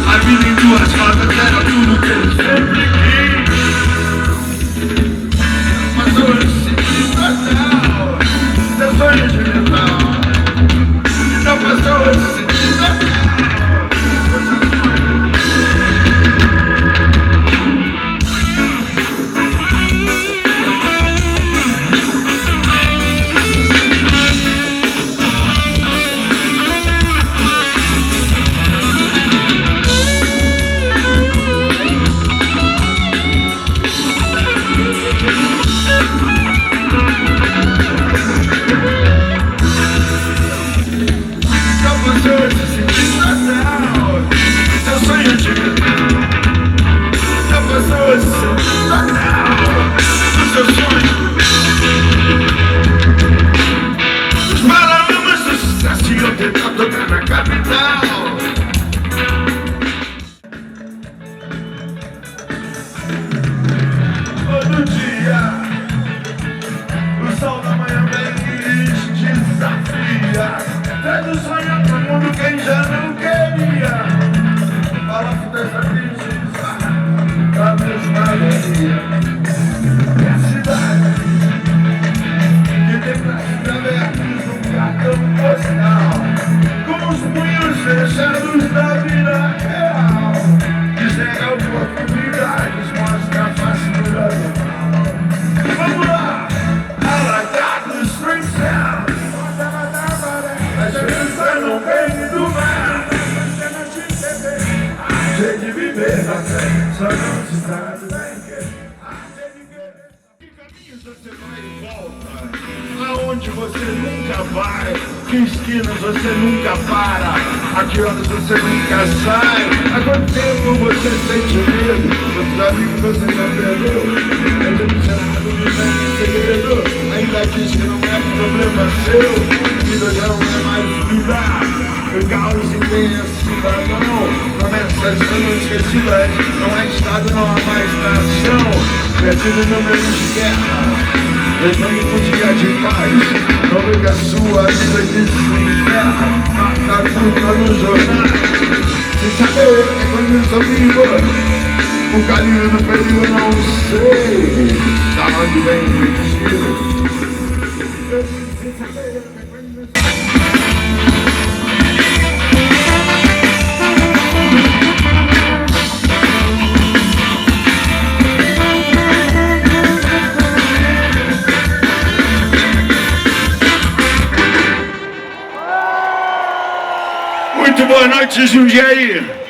A vida em duas rodas era tudo que eu sempre quis. Mas hoje se diz total, seu sonho de metal. Não passou hoje se diz total. Todo dia, o sol da manhã vem e te desafia. Traz o sonho pro mundo quem já não queria. Fala dessa tristeza, da mesma alegria. E a cidade que tem braços abertos num cartão postal, com os punhos fechados da vida real. Desenha oportunidades, mostra a fastura do mal. Vamos lá! Alagado Spring Sound. A esperança não vem do mar. Cheio de viver na fé, só não se sabe bem que caminhos você vai e volta, aonde você nunca vai, que esquinas você nunca para, a que horas você nunca sai, há quanto tempo você sente medo, quantos amigos você já perdeu, é decepcionado, vivendo em segredo, ainda diz que não é problema seu, vida já não é mais vida. O caos imenso, não. Promessas sendo esquecidas. Não há estado, não há mais nação. Perdido no meio de guerra. Levando por dia de paz. Não veja a sua vida de se enterra. Mata tudo nos jornais. Sem saber é quando eu sou vivo. O caminho do perigo não sei. Da onde vem o destino. Sem saber é quando eu sou Muito boa noite, Jundiaí.